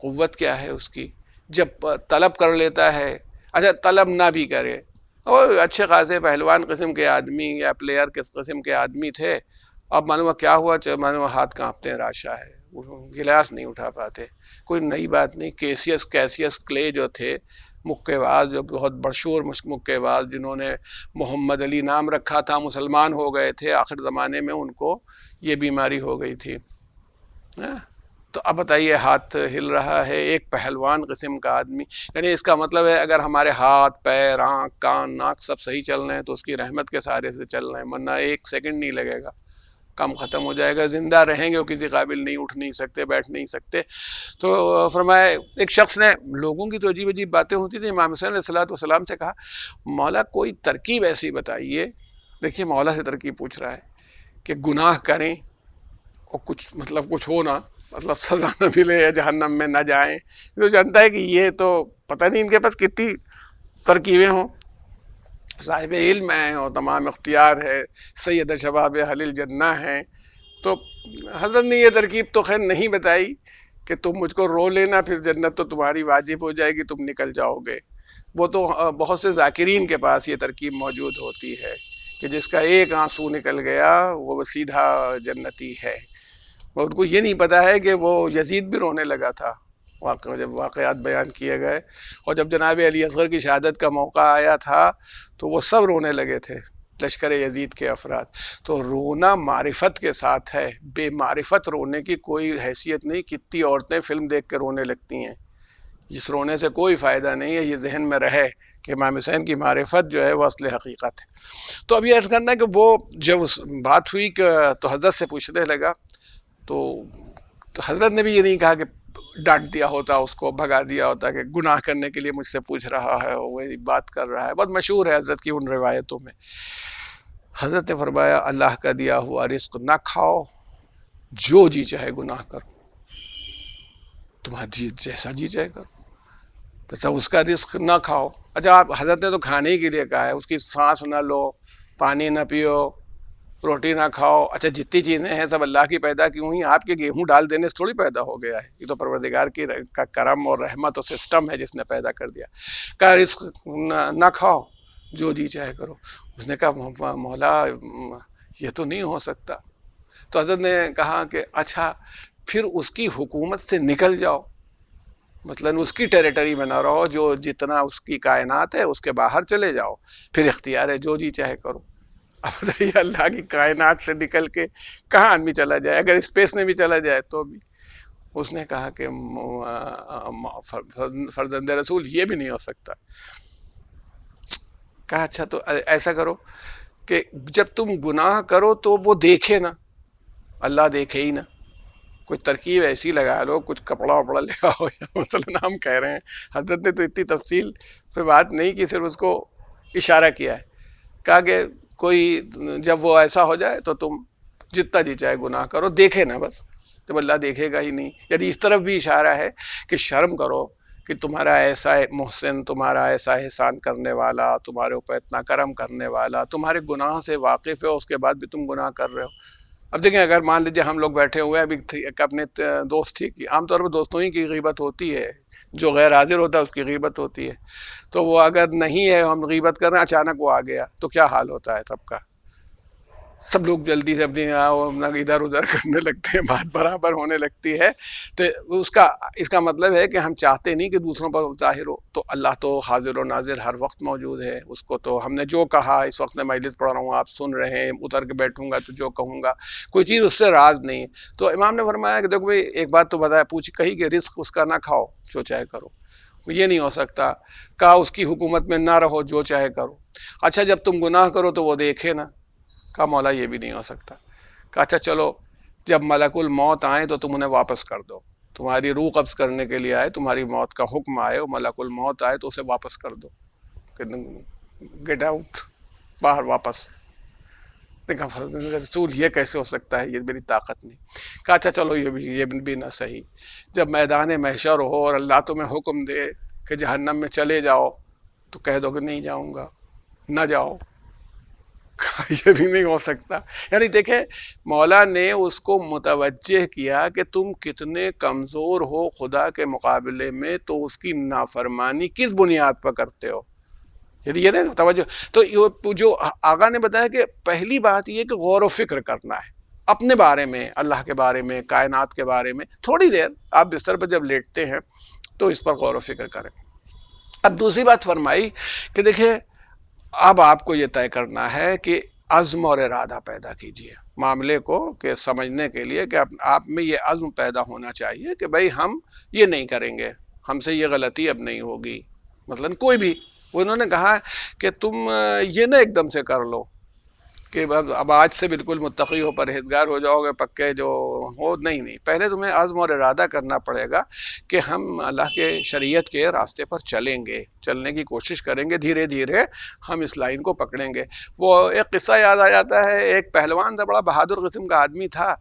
قوت کیا ہے اس کی، جب طلب کر لیتا ہے، اچھا طلب نہ بھی کرے، اور اچھے خاصے پہلوان قسم کے آدمی یا پلیئر کس قسم کے آدمی تھے، اب معلوم کیا ہوا، معلوم ہاتھ کانپتے ہیں، راشا ہے، گلاس نہیں اٹھا پاتے، کوئی نئی بات نہیں۔ کیسیس کلے جو تھے مکے باز، جو بہت مشہور مکے باز، جنہوں نے محمد علی نام رکھا تھا، مسلمان ہو گئے تھے آخر زمانے میں، ان کو یہ بیماری ہو گئی تھی۔ تو اب بتائیے ہاتھ ہل رہا ہے، ایک پہلوان قسم کا آدمی، یعنی اس کا مطلب ہے اگر ہمارے ہاتھ پیر آنکھ کان ناک سب صحیح چل رہے ہیں تو اس کی رحمت کے سہارے سے چل رہے ہیں، ورنہ ایک سیکنڈ نہیں لگے گا۔ کام ختم ہو جائے گا، زندہ رہیں گے وہ کسی قابل نہیں، اٹھ نہیں سکتے، بیٹھ نہیں سکتے۔ تو فرمایا ایک شخص نے، لوگوں کی تو عجیب عجیب باتیں ہوتی تھیں، امام حسین علیہ السلام سے کہا مولا کوئی ترکیب ایسی بتائیے، دیکھیے مولا سے ترکیب پوچھ رہا ہے کہ گناہ کریں اور کچھ ہو نا، مطلب سزا نہ ملے یا جہنم میں نہ جائیں۔ تو جانتا ہے کہ یہ تو پتہ نہیں ان کے پاس کتنی ترکیبیں ہوں، صاحب علم ہیں اور تمام اختیار ہے، سید شباب اہل الجنہ ہیں۔ تو حضرت نے یہ ترکیب تو خیر نہیں بتائی کہ تم مجھ کو رو لینا، پھر جنت تو تمہاری واجب ہو جائے گی، تم نکل جاؤ گے۔ وہ تو بہت سے ذاکرین کے پاس یہ ترکیب موجود ہوتی ہے کہ جس کا ایک آنسو نکل گیا وہ سیدھا جنتی ہے۔ اور ان کو یہ نہیں پتا ہے کہ وہ یزید بھی رونے لگا تھا جب واقعات بیان کیے گئے، اور جب جناب علی اصغر کی شہادت کا موقع آیا تھا تو وہ سب رونے لگے تھے، لشکر یزید کے افراد۔ تو رونا معرفت کے ساتھ ہے، بے معرفت رونے کی کوئی حیثیت نہیں۔ کتنی عورتیں فلم دیکھ کے رونے لگتی ہیں، جس رونے سے کوئی فائدہ نہیں ہے۔ یہ ذہن میں رہے کہ امام حسین کی معرفت جو ہے وہ اصل حقیقت ہے۔ تو اب یہ عرض کرنا ہے کہ وہ جب اس بات ہوئی کہ تو حضرت سے پوچھنے لگا، تو حضرت نے بھی یہ نہیں کہا کہ ڈانٹ دیا ہوتا، اس کو بھگا دیا ہوتا کہ گناہ کرنے کے لیے مجھ سے پوچھ رہا ہے، وہی بات کر رہا ہے۔ بہت مشہور ہے حضرت کی ان روایتوں میں۔ حضرت نے فرمایا اللہ کا دیا ہوا رزق نہ کھاؤ، جو جی چاہے گناہ کرو، تمہارا جی جیسا جی چاہے کرو، اس کا رزق نہ کھاؤ۔ اچھا آپ حضرت نے تو کھانے کے لیے کہا ہے، اس کی سانس نہ لو، پانی نہ پیو، روٹی نہ کھاؤ۔ اچھا جتنی چیزیں ہیں سب اللہ کی پیدا کی ہوئی، آپ کے گیہوں ڈال دینے سے تھوڑی پیدا ہو گیا ہے، یہ تو پروردگار کا کرم اور رحمت اور سسٹم ہے جس نے پیدا کر دیا۔ کہا رزق نہ کھاؤ، جو جی چاہے کرو۔ اس نے کہا مولا یہ تو نہیں ہو سکتا۔ تو حضرت نے کہا کہ اچھا پھر اس کی حکومت سے نکل جاؤ، مثلاً اس کی ٹیریٹری میں نہ رہو، جو جتنا اس کی کائنات ہے اس کے باہر چلے جاؤ، پھر اختیار ہے جو جی چاہے کرو۔ اب بتائیے اللہ کی کائنات سے نکل کے کہاں آدمی چلا جائے، اگر اسپیس میں بھی چلا جائے تو بھی۔ اس نے کہا کہ فرزند رسول یہ بھی نہیں ہو سکتا۔ کہا اچھا تو ایسا کرو کہ جب تم گناہ کرو تو وہ دیکھے نا، اللہ دیکھے ہی نا، کوئی ترکیب ایسی لگا لو، کچھ کپڑا وپڑا لے آؤ، مثلاً ہم کہہ رہے ہیں، حضرت نے تو اتنی تفصیل پہ بات نہیں کی، صرف اس کو اشارہ کیا ہے۔ کہا کہ کوئی جب وہ ایسا ہو جائے تو تم جتنا جی چاہے گناہ کرو، دیکھے نا بس، جب اللہ دیکھے گا ہی نہیں۔ یعنی اس طرف بھی اشارہ ہے کہ شرم کرو کہ تمہارا ایسا محسن، تمہارا ایسا احسان کرنے والا، تمہارے اوپر اتنا کرم کرنے والا، تمہارے گناہ سے واقف ہے، اس کے بعد بھی تم گناہ کر رہے ہو۔ اب دیکھیں اگر مان لیجیے ہم لوگ بیٹھے ہوئے ہیں، ابھی ایک اپنے دوست تھی کی، عام طور پر دوستوں ہی کی غیبت ہوتی ہے، جو غیر حاضر ہوتا ہے اس کی غیبت ہوتی ہے، تو وہ اگر نہیں ہے ہم غیبت کر رہے ہیں، اچانک وہ آ گیا تو کیا حال ہوتا ہے سب کا؟ سب لوگ جلدی سے اپنی ادھر ادھر کرنے لگتے ہیں، بات برابر ہونے لگتی ہے۔ تو اس کا مطلب ہے کہ ہم چاہتے نہیں کہ دوسروں پر ظاہر ہو، تو اللہ تو حاضر و ناظر ہر وقت موجود ہے۔ اس کو تو ہم نے جو کہا، اس وقت میں مجلس پڑھ رہا ہوں، آپ سن رہے ہیں، اتر کے بیٹھوں گا تو جو کہوں گا، کوئی چیز اس سے راز نہیں ہے۔ تو امام نے فرمایا کہ دیکھو بھائی ایک بات تو بتایا، کہی کہ رزق اس کا نہ کھاؤ، جو چاہے کرو، یہ نہیں ہو سکتا۔ کہا اس کی حکومت میں نہ رہو، جو چاہے کرو۔ اچھا جب تم گناہ کرو تو وہ دیکھے نا، کہا مولا یہ بھی نہیں ہو سکتا۔ کہا اچھا چلو جب ملک الموت آئیں تو تم انہیں واپس کر دو، تمہاری روح قبض کرنے کے لیے آئے، تمہاری موت کا حکم آئے، وہ ملک الموت آئے تو اسے واپس کر دو، گیٹ آؤٹ، باہر واپس۔ کہا رسول یہ کیسے ہو سکتا ہے، یہ میری طاقت نہیں۔ کہا اچھا چلو یہ بھی نہ صحیح، جب میدان محشر ہو اور اللہ تمہیں حکم دے کہ جہنم میں چلے جاؤ تو کہہ دو کہ نہیں جاؤں گا، نہ جاؤ، یہ بھی نہیں ہو سکتا۔ یعنی دیکھیں مولا نے اس کو متوجہ کیا کہ تم کتنے کمزور ہو خدا کے مقابلے میں، تو اس کی نافرمانی کس بنیاد پر کرتے ہو، یعنی یہ نہیں توجہ۔ تو جو آقا نے بتایا کہ پہلی بات یہ کہ غور و فکر کرنا ہے اپنے بارے میں، اللہ کے بارے میں، کائنات کے بارے میں، تھوڑی دیر آپ بستر پر جب لیٹتے ہیں تو اس پر غور و فکر کریں۔ اب دوسری بات فرمائی کہ دیکھیں اب آپ کو یہ طے کرنا ہے کہ عزم اور ارادہ پیدا کیجئے معاملے کو کہ سمجھنے کے لیے کہ آپ میں یہ عزم پیدا ہونا چاہیے کہ بھائی ہم یہ نہیں کریں گے، ہم سے یہ غلطی اب نہیں ہوگی، مثلاً کوئی بھی۔ انہوں نے کہا کہ تم یہ نہ ایک دم سے کر لو، کہ اب آج سے بالکل متقی ہو، پرہیزگار ہو جاؤ گے پکے جو ہو، نہیں، پہلے تمہیں عزم اور ارادہ کرنا پڑے گا کہ ہم اللہ کے شریعت کے راستے پر چلیں گے، چلنے کی کوشش کریں گے، دھیرے دھیرے ہم اس لائن کو پکڑیں گے۔ وہ ایک قصہ یاد آ جاتا ہے، ایک پہلوان تھا، بڑا بہادر قسم کا آدمی تھا،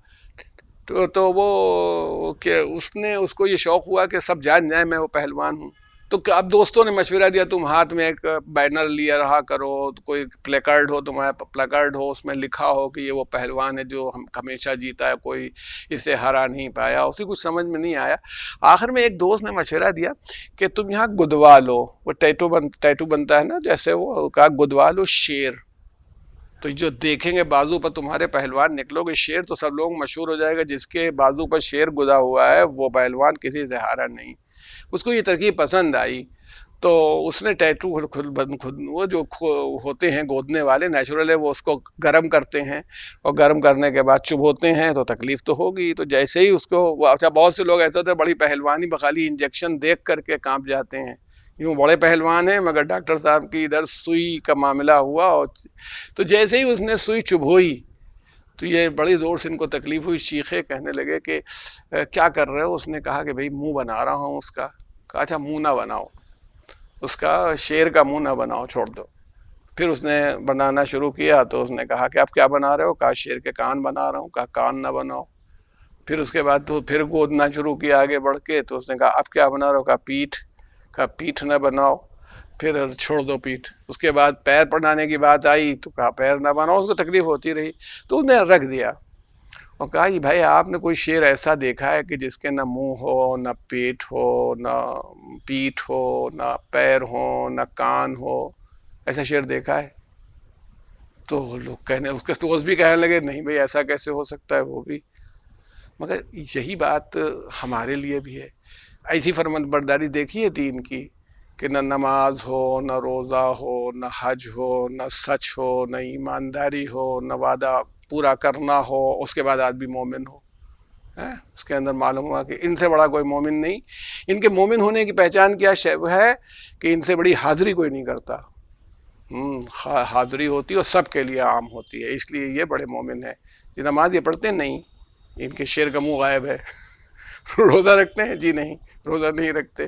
تو وہ کہ اس کو یہ شوق ہوا کہ سب جان جائیں میں وہ پہلوان ہوں۔ تو اب دوستوں نے مشورہ دیا تم ہاتھ میں ایک بینر لیا رہا کرو، کوئی پلیکارڈ ہو، تمہارا پلیکارڈ ہو، اس میں لکھا ہو کہ یہ وہ پہلوان ہے جو ہمیشہ جیتا ہے، کوئی اسے ہرا نہیں پایا۔ اسی کچھ سمجھ میں نہیں آیا، آخر میں ایک دوست نے مشورہ دیا کہ تم یہاں گدوا لو، وہ ٹیٹو بنتا ہے نا جیسے، وہ کہا گدوا لو شیر، تو جو دیکھیں گے بازو پر تمہارے پہلوان نکلو گے شیر، تو سب لوگ مشہور ہو جائے گا جس کے بازو پر شیر گدا ہوا ہے وہ پہلوان کسی سے ہارا نہیں۔ اس کو یہ ترکیب پسند آئی، تو اس نے ٹیٹو وہ جو ہوتے ہیں گودنے والے نیچرل ہے، وہ اس کو گرم کرتے ہیں، اور گرم کرنے کے بعد چبھوتے ہیں تو تکلیف تو ہوگی، تو جیسے ہی اس کو، اچھا بہت سے لوگ ایسے ہوتے ہیں بڑی پہلوانی بخالی انجیکشن دیکھ کر کے کانپ جاتے ہیں، یوں بڑے پہلوان ہیں مگر ڈاکٹر صاحب کی ادھر سوئی کا معاملہ ہوا، اور تو جیسے ہی اس نے سوئی چبھوئی تو یہ بڑی زور سے ان کو تکلیف ہوئی، چیخے، کہنے لگے کہ کیا کر رہے ہو؟ اس نے کہا کہ بھئی منہ بنا رہا ہوں اس کا۔ کہا اچھا منہ نہ بناؤ اس کا، شیر کا منہ نہ بناؤ، چھوڑ دو۔ پھر اس نے بنانا شروع کیا، تو اس نے کہا کہ آپ کیا بنا رہے ہو؟ کہا شیر کے کان بنا رہا ہوں۔ کہا کان نہ بناؤ۔ پھر اس کے بعد تو پھر گودنا شروع کیا آگے بڑھ کے، تو اس نے کہا اب کیا بنا رہے ہو؟ کہا پیٹھ۔ کہا پیٹھ نہ بناؤ، پھر چھوڑ دو پیٹھ۔ اس کے بعد پیر بنانے کی بات آئی تو کہا پیر نہ بناؤ، اس کو تکلیف ہوتی رہی، تو اس نے رکھ دیا اور کہا یہ بھائی آپ نے کوئی شیر ایسا دیکھا ہے کہ جس کے نہ منہ ہو، نہ پیٹ ہو، نہ پیٹھ ہو، نہ پیر ہو، نہ کان ہو؟ ایسا شیر دیکھا ہے؟ تو لوگ کہنے، اس کے دوست بھی کہنے لگے نہیں بھائی ایسا کیسے ہو سکتا ہے، وہ بھی۔ مگر یہی بات ہمارے لیے بھی ہے، ایسی فرمان برداری دیکھیے دین کی کہ نہ نماز ہو، نہ روزہ ہو، نہ حج ہو، نہ سچ ہو، نہ ایمانداری ہو، نہ وعدہ پورا کرنا ہو، اس کے بعد آدمی مومن ہو۔ اس کے اندر معلوم ہوا کہ ان سے بڑا کوئی مومن نہیں۔ ان کے مومن ہونے کی پہچان کیا ہے کہ ان سے بڑی حاضری کوئی نہیں کرتا۔ حاضری ہوتی ہے اور سب کے لیے عام ہوتی ہے، اس لیے یہ بڑے مومن ہیں۔ جی نماز یہ پڑھتے نہیں، ان کے شیر کا منہ غائب ہے۔ روزہ رکھتے ہیں؟ جی نہیں، روزہ نہیں رکھتے۔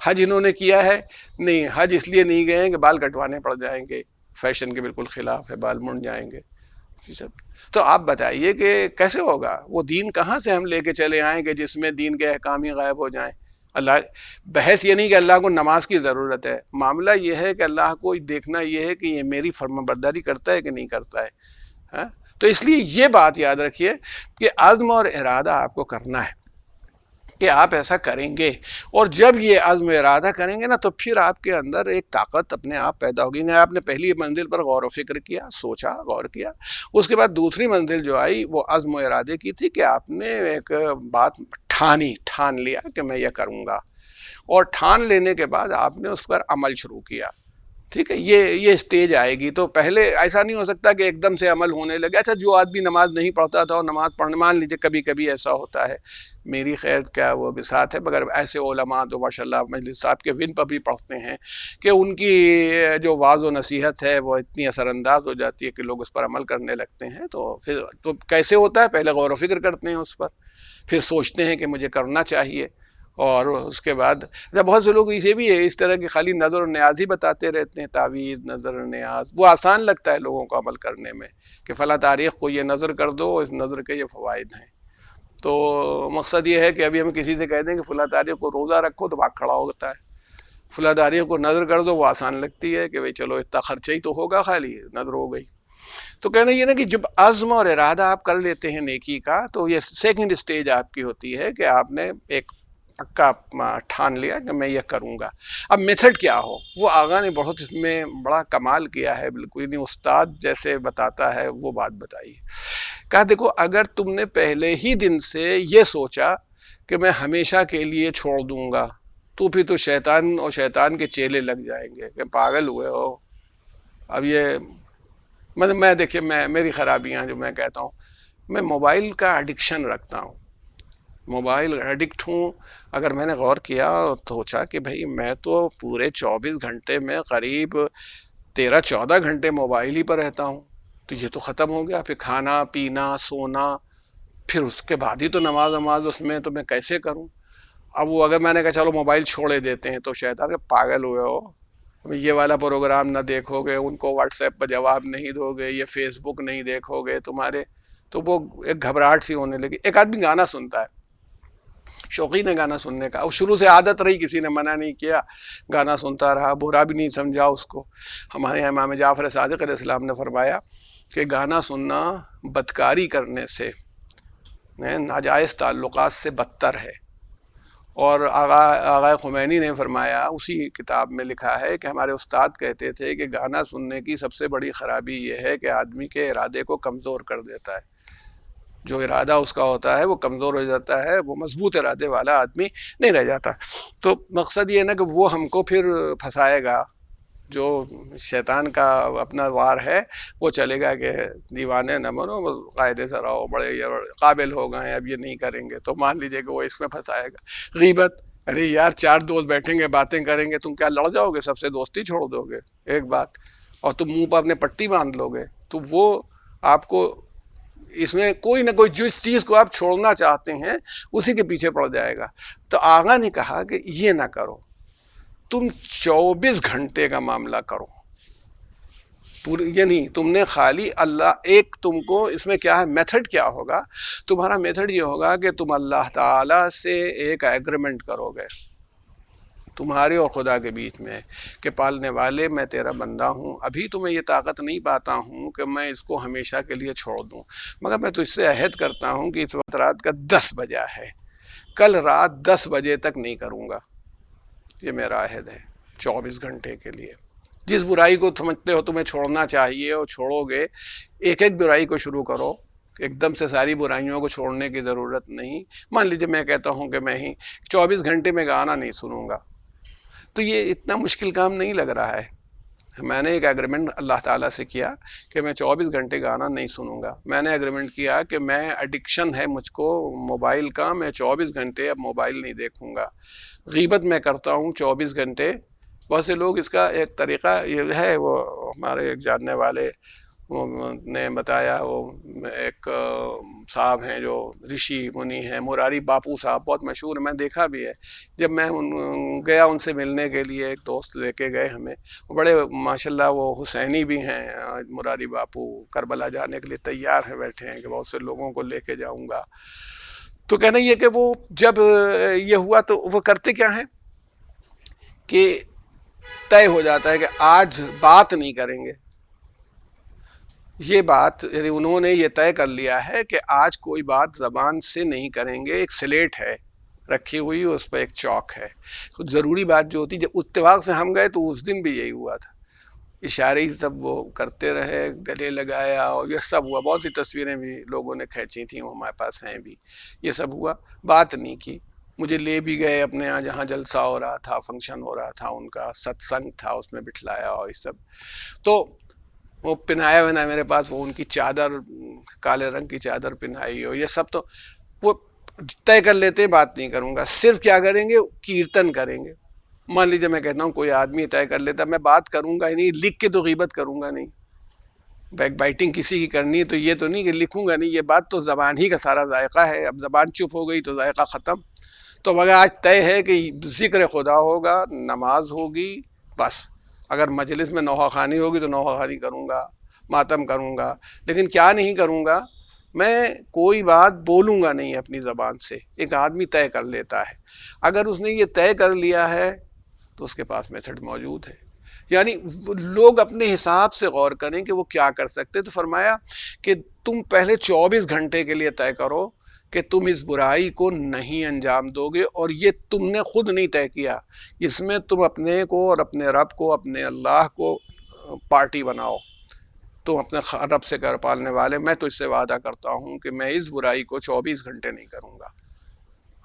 حج انہوں نے کیا ہے؟ نہیں، حج اس لیے نہیں گئے ہیں کہ بال کٹوانے پڑ جائیں گے، فیشن کے بالکل خلاف ہے، بال منڈ جائیں گے۔ تو آپ بتائیے کہ کیسے ہوگا؟ وہ دین کہاں سے ہم لے کے چلے آئیں کہ جس میں دین کے احکام ہی غائب ہو جائیں؟ اللہ، بحث یہ نہیں کہ اللہ کو نماز کی ضرورت ہے، معاملہ یہ ہے کہ اللہ کو دیکھنا یہ ہے کہ یہ میری فرما برداری کرتا ہے کہ نہیں کرتا ہے۔ تو اس لیے یہ بات یاد رکھیے کہ عزم اور ارادہ آپ کو کرنا ہے کہ آپ ایسا کریں گے، اور جب یہ عزم و ارادہ کریں گے نا تو پھر آپ کے اندر ایک طاقت اپنے آپ پیدا ہوگی۔ نہیں، آپ نے پہلی منزل پر غور و فکر کیا، سوچا، غور کیا، اس کے بعد دوسری منزل جو آئی وہ عزم و ارادے کی تھی کہ آپ نے ایک بات ٹھان لیا کہ میں یہ کروں گا، اور ٹھان لینے کے بعد آپ نے اس پر عمل شروع کیا۔ ٹھیک ہے، یہ اسٹیج آئے گی۔ تو پہلے ایسا نہیں ہو سکتا کہ ایک دم سے عمل ہونے لگے۔ اچھا جو آدمی نماز نہیں پڑھتا تھا اور نماز پڑھنے، مان لیجیے کبھی کبھی ایسا ہوتا ہے، میری خیر کیا وہ بساط ہے، مگر ایسے علماء تو ماشاءاللہ مجلس صاحب کے ون پر بھی پڑھتے ہیں کہ ان کی جو واعظ و نصیحت ہے وہ اتنی اثر انداز ہو جاتی ہے کہ لوگ اس پر عمل کرنے لگتے ہیں۔ تو پھر تو کیسے ہوتا ہے؟ پہلے غور و فکر کرتے ہیں اس پر، پھر سوچتے ہیں کہ مجھے کرنا چاہیے، اور اس کے بعد بہت سے لوگ اسے بھی ہے اس طرح کی خالی نظر و نیاز ہی بتاتے رہتے ہیں، تعویذ، نظر و نیاز، وہ آسان لگتا ہے لوگوں کو عمل کرنے میں کہ فلاں تاریخ کو یہ نظر کر دو، اس نظر کے یہ فوائد ہیں۔ تو مقصد یہ ہے کہ ابھی ہم کسی سے کہہ دیں کہ فلاں تاریخ کو روزہ رکھو تو بھاگ کھڑا ہوتا ہے، فلاں تاریخ کو نظر کر دو وہ آسان لگتی ہے کہ بھئی چلو اتنا خرچہ ہی تو ہوگا، خالی نظر ہو گئی۔ تو کہنا یہ نا کہ جب عزم اور ارادہ آپ کر لیتے ہیں نیکی کا، تو یہ سیکنڈ اسٹیج آپ کی ہوتی ہے کہ آپ نے ایک پکا ٹھان لیا کہ میں یہ کروں گا۔ اب میتھڈ کیا ہو، وہ آغا نے بہت اس میں بڑا کمال کیا ہے، بالکل یعنی استاد جیسے بتاتا ہے وہ بات بتائی۔ کہا دیکھو اگر تم نے پہلے ہی دن سے یہ سوچا کہ میں ہمیشہ کے لیے چھوڑ دوں گا، تو پھر تو شیطان اور شیطان کے چیلے لگ جائیں گے کہ پاگل ہوئے ہو۔ اب یہ میں دیکھیے، میری خرابیاں جو میں کہتا ہوں، میں موبائل کا ایڈکشن رکھتا ہوں، موبائل ایڈکٹ ہوں۔ اگر میں نے غور کیا اور سوچا کہ بھئی میں تو پورے 24 گھنٹے میں قریب 13-14 گھنٹے موبائل ہی پر رہتا ہوں، تو یہ تو ختم ہو گیا، پھر کھانا پینا سونا، پھر اس کے بعد ہی تو نماز اس میں تو میں کیسے کروں؟ اب وہ اگر میں نے کہا چلو موبائل چھوڑے دیتے ہیں تو شیطان کہ پاگل ہوئے ہو، یہ والا پروگرام نہ دیکھو گے، ان کو واٹس ایپ پہ جواب نہیں دو گے، یہ فیس بک نہیں دیکھو گے تمہارے، تو وہ ایک گھبراہٹ سی ہونے لگی۔ ایک آدمی گانا سنتا ہے، شوقین ہے گانا سننے کا، اور شروع سے عادت رہی، کسی نے منع نہیں کیا، گانا سنتا رہا، برا بھی نہیں سمجھا اس کو۔ ہمارے امام جعفر صادق علیہ السلام نے فرمایا کہ گانا سننا بدکاری کرنے سے، ناجائز تعلقات سے بدتر ہے۔ اور آغا خمینی نے فرمایا، اسی کتاب میں لکھا ہے کہ ہمارے استاد کہتے تھے کہ گانا سننے کی سب سے بڑی خرابی یہ ہے کہ آدمی کے ارادے کو کمزور کر دیتا ہے، جو ارادہ اس کا ہوتا ہے وہ کمزور ہو جاتا ہے، وہ مضبوط ارادے والا آدمی نہیں رہ جاتا۔ تو مقصد یہ نا کہ وہ ہم کو پھر پھنسائے گا، جو شیطان کا اپنا وار ہے وہ چلے گا کہ دیوانے نہ بنو، قاعدے سے رہو، بڑے قابل ہو گئے ہیں، اب یہ نہیں کریں گے، تو مان لیجئے کہ وہ اس میں پھنسائے گا۔ غیبت، ارے یار 4 دوست بیٹھیں گے باتیں کریں گے، تم کیا لڑ جاؤ گے؟ سب سے دوستی چھوڑ دو گے ایک بات، اور تم منہ پہ اپنے پٹی باندھ لو گے، تو وہ آپ کو اس میں کوئی نہ کوئی جس چیز کو آپ چھوڑنا چاہتے ہیں اسی کے پیچھے پڑ جائے گا۔ تو آغا نے کہا کہ یہ نہ کرو، تم 24 گھنٹے کا معاملہ کرو، یعنی تم نے خالی اللہ ایک، تم کو اس میں کیا ہے میتھڈ کیا ہوگا؟ تمہارا میتھڈ یہ ہوگا کہ تم اللہ تعالیٰ سے ایک ایگریمنٹ کرو گے تمہارے اور خدا کے بیچ میں کہ پالنے والے میں تیرا بندہ ہوں، ابھی تو میں یہ طاقت نہیں پاتا ہوں کہ میں اس کو ہمیشہ کے لیے چھوڑ دوں، مگر میں تو اس سے عہد کرتا ہوں کہ اس وقت رات کا 10 بجا ہے، کل رات 10 بجے تک نہیں کروں گا، یہ میرا عہد ہے 24 گھنٹے کے لیے۔ جس برائی کو سمجھتے ہو تمہیں چھوڑنا چاہیے اور چھوڑو گے، ایک ایک برائی کو شروع کرو، ایک دم سے ساری برائیوں کو چھوڑنے کی ضرورت نہیں۔ مان لیجیے میں کہتا ہوں کہ میں ہی 24 گھنٹے میں گانا نہیں سنوں گا، تو یہ اتنا مشکل کام نہیں لگ رہا ہے۔ میں نے ایک ایگریمنٹ اللہ تعالیٰ سے کیا کہ میں 24 گھنٹے گانا نہیں سنوں گا۔ میں نے ایگریمنٹ کیا کہ میں ایڈکشن ہے مجھ کو موبائل کا، میں 24 گھنٹے اب موبائل نہیں دیکھوں گا۔ غیبت میں کرتا ہوں 24 گھنٹے۔ بہت سے لوگ اس کا ایک طریقہ یہ ہے، وہ ہمارے ایک جاننے والے نے بتایا، وہ ایک صاحب ہیں جو رشی منی ہیں، مراری باپو صاحب، بہت مشہور، میں دیکھا بھی ہے۔ جب میں گیا ان سے ملنے کے لیے، ایک دوست لے کے گئے ہمیں، بڑے ماشاءاللہ وہ حسینی بھی ہیں، مراری باپو کربلا جانے کے لیے تیار ہیں، بیٹھے ہیں کہ بہت سے لوگوں کو لے کے جاؤں گا۔ تو کہنا یہ کہ وہ جب یہ ہوا تو وہ کرتے کیا ہیں کہ طے ہو جاتا ہے کہ آج بات نہیں کریں گے، یہ بات یعنی انہوں نے یہ طے کر لیا ہے کہ آج کوئی بات زبان سے نہیں کریں گے۔ ایک سلیٹ ہے رکھی ہوئی، اس پہ ایک چاک ہے، کچھ ضروری بات جو ہوتی، جب اتفاق سے ہم گئے تو اس دن بھی یہی ہوا تھا، اشارے سب وہ کرتے رہے، گلے لگایا، اور یہ سب ہوا۔ بہت سی تصویریں بھی لوگوں نے کھینچی تھیں، وہ ہمارے پاس ہیں بھی، یہ سب ہوا، بات نہیں کی۔ مجھے لے بھی گئے اپنے یہاں جہاں جلسہ ہو رہا تھا، فنکشن ہو رہا تھا، ان کا ست سنگ تھا، اس میں بٹھلایا اور یہ سب، تو وہ پہنایا ہونا میرے پاس، وہ ان کی چادر، کالے رنگ کی چادر پہنائی ہو، یہ سب تو وہ طے کر لیتے بات نہیں کروں گا۔ صرف کیا کریں گے؟ کیرتن کریں گے۔ مان لیجیے میں کہتا ہوں کوئی آدمی طے کر لیتا میں بات کروں گا ہی نہیں، لکھ کے تو غیبت کروں گا نہیں، بیک بائٹنگ کسی کی کرنی ہے تو یہ تو نہیں کہ لکھوں گا نہیں، یہ بات تو زبان ہی کا سارا ذائقہ ہے، اب زبان چپ ہو گئی تو ذائقہ ختم۔ تو مگر آج طے ہے کہ ذکر خدا ہوگا، نماز ہوگی، بس۔ اگر مجلس میں نوحہ خوانی ہوگی تو نوحہ خوانی کروں گا، ماتم کروں گا، لیکن کیا نہیں کروں گا؟ میں کوئی بات بولوں گا نہیں اپنی زبان سے۔ ایک آدمی طے کر لیتا ہے، اگر اس نے یہ طے کر لیا ہے تو اس کے پاس میتھڈ موجود ہے۔ یعنی لوگ اپنے حساب سے غور کریں کہ وہ کیا کر سکتے۔ تو فرمایا کہ تم پہلے 24 گھنٹے کے لیے طے کرو کہ تم اس برائی کو نہیں انجام دو گے، اور یہ تم نے خود نہیں طے کیا، اس میں تم اپنے کو اور اپنے رب کو، اپنے اللہ کو پارٹی بناؤ۔ تم اپنے رب سے کر، پالنے والے میں تو اس سے وعدہ کرتا ہوں کہ میں اس برائی کو 24 گھنٹے نہیں کروں گا۔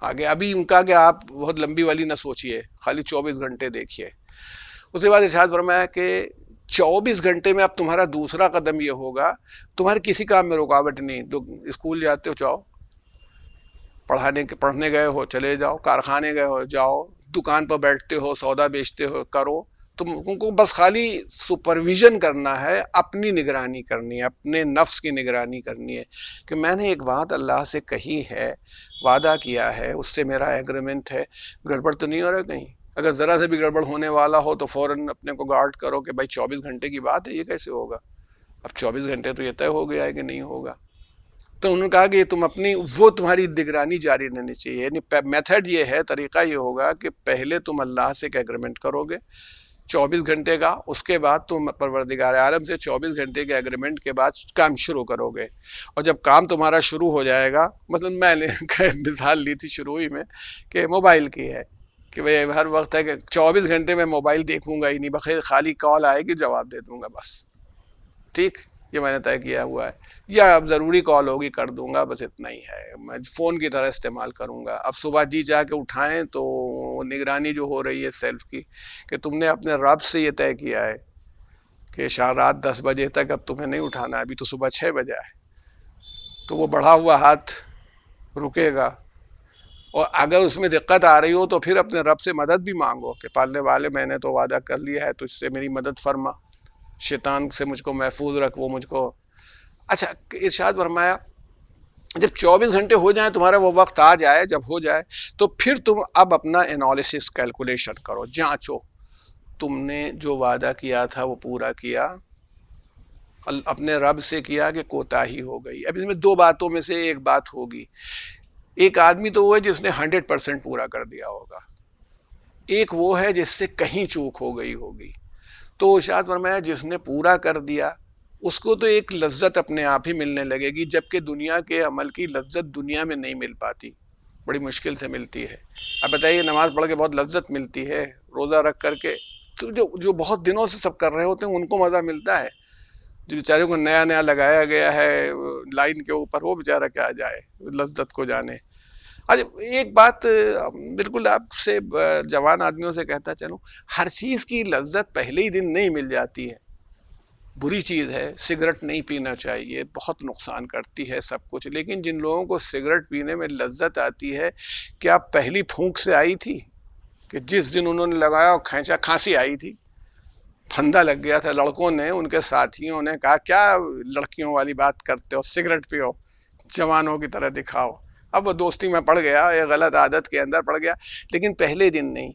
آگے ابھی ان کا کہ آپ بہت لمبی والی نہ سوچئے، خالی 24 گھنٹے دیکھیے۔ اس کے بعد ارشاد فرمایا کہ 24 گھنٹے میں اب تمہارا دوسرا قدم یہ ہوگا، تمہارے کسی کام میں رکاوٹ نہیں، اسکول جاتے ہو جاؤ، پڑھنے گئے ہو چلے جاؤ، کارخانے گئے ہو جاؤ، دکان پر بیٹھتے ہو سودا بیچتے ہو کرو، تم کو بس خالی سپرویژن کرنا ہے، اپنی نگرانی کرنی ہے، اپنے نفس کی نگرانی کرنی ہے کہ میں نے ایک بات اللہ سے کہی ہے، وعدہ کیا ہے، اس سے میرا ایگریمنٹ ہے، گڑبڑ تو نہیں ہو رہا کہیں؟ اگر ذرا سے بھی گڑبڑ ہونے والا ہو تو فوراً اپنے کو گارڈ کرو کہ بھائی 24 گھنٹے کی بات ہے، یہ کیسے ہوگا؟ اب 24 گھنٹے تو یہ طے ہو گیا ہے کہ نہیں ہوگا۔ تو انہوں نے کہا کہ تم اپنی وہ تمہاری نگرانی جاری رہنی چاہیے، یعنی میتھڈ یہ ہے، طریقہ یہ ہوگا کہ پہلے تم اللہ سے ایک ایگریمنٹ کرو گے 24 گھنٹے کا، اس کے بعد تم پروردگار عالم سے 24 گھنٹے کے ایگریمنٹ کے بعد کام شروع کرو گے، اور جب کام تمہارا شروع ہو جائے گا، مثلا میں نے مثال لی تھی شروع ہی میں کہ موبائل کی ہے کہ بھئی ہر وقت ہے کہ 24 گھنٹے میں موبائل دیکھوں گا ہی نہیں، بخیر خالی کال آئے گی جواب دے دوں گا بس، ٹھیک، یہ میں نے طے کیا ہوا ہے، یا اب ضروری کال ہوگی کر دوں گا، بس اتنا ہی ہے، میں فون کی طرح استعمال کروں گا۔ اب صبح جی چاہ کے اٹھائیں تو نگرانی جو ہو رہی ہے سیلف کی کہ تم نے اپنے رب سے یہ طے کیا ہے کہ رات 10 بجے تک اب تمہیں نہیں اٹھانا، ابھی تو صبح 6 بجے ہے، تو وہ بڑھا ہوا ہاتھ رکے گا، اور اگر اس میں دقت آ رہی ہو تو پھر اپنے رب سے مدد بھی مانگو کہ پالنے والے میں نے تو وعدہ کر لیا ہے تو اس سے میری مدد فرما، شیطان سے مجھ کو محفوظ رکھ، وہ مجھ کو۔ اچھا، ارشاد فرمایا جب 24 گھنٹے ہو جائیں، تمہارا وہ وقت آ جائے، جب ہو جائے تو پھر تم اب اپنا انالیسس کیلکولیشن کرو، جانچو تم نے جو وعدہ کیا تھا وہ پورا کیا، اپنے رب سے کیا کہ کوتاہی ہو گئی۔ اب اس میں دو باتوں میں سے ایک بات ہوگی، ایک آدمی تو وہ ہے جس نے 100% پورا کر دیا ہوگا، ایک وہ ہے جس سے کہیں چوک ہو گئی ہوگی۔ تو ارشاد فرمایا جس نے پورا کر دیا اس کو تو ایک لذت اپنے آپ ہی ملنے لگے گی، جبکہ دنیا کے عمل کی لذت دنیا میں نہیں مل پاتی، بڑی مشکل سے ملتی ہے۔ اب بتائیے، نماز پڑھ کے بہت لذت ملتی ہے، روزہ رکھ کر کے تو جو بہت دنوں سے سب کر رہے ہوتے ہیں ان کو مزہ ملتا ہے، جو بیچارے کو نیا نیا لگایا گیا ہے لائن کے اوپر، وہ بیچارہ کیا جائے لذت کو جانے۔ اچھا، ایک بات بالکل آپ سے جوان آدمیوں سے کہتا چلوں، ہر چیز کی لذت پہلے ہی دن نہیں مل جاتی ہے، بری چیز ہے، سگریٹ نہیں پینا چاہیے، بہت نقصان کرتی ہے سب کچھ، لیکن جن لوگوں کو سگریٹ پینے میں لذت آتی ہے، کیا پہلی پھونک سے آئی تھی کہ جس دن انہوں نے لگایا اور کھینچا کھانسی آئی تھی، پھندا لگ گیا تھا، لڑکوں نے، ان کے ساتھیوں نے کہا کیا لڑکیوں والی بات کرتے ہو، سگریٹ پیو، جوانوں کی طرح دکھاؤ۔ اب وہ دوستی میں پڑ گیا، یہ غلط عادت کے اندر پڑ گیا، لیکن پہلے دن نہیں۔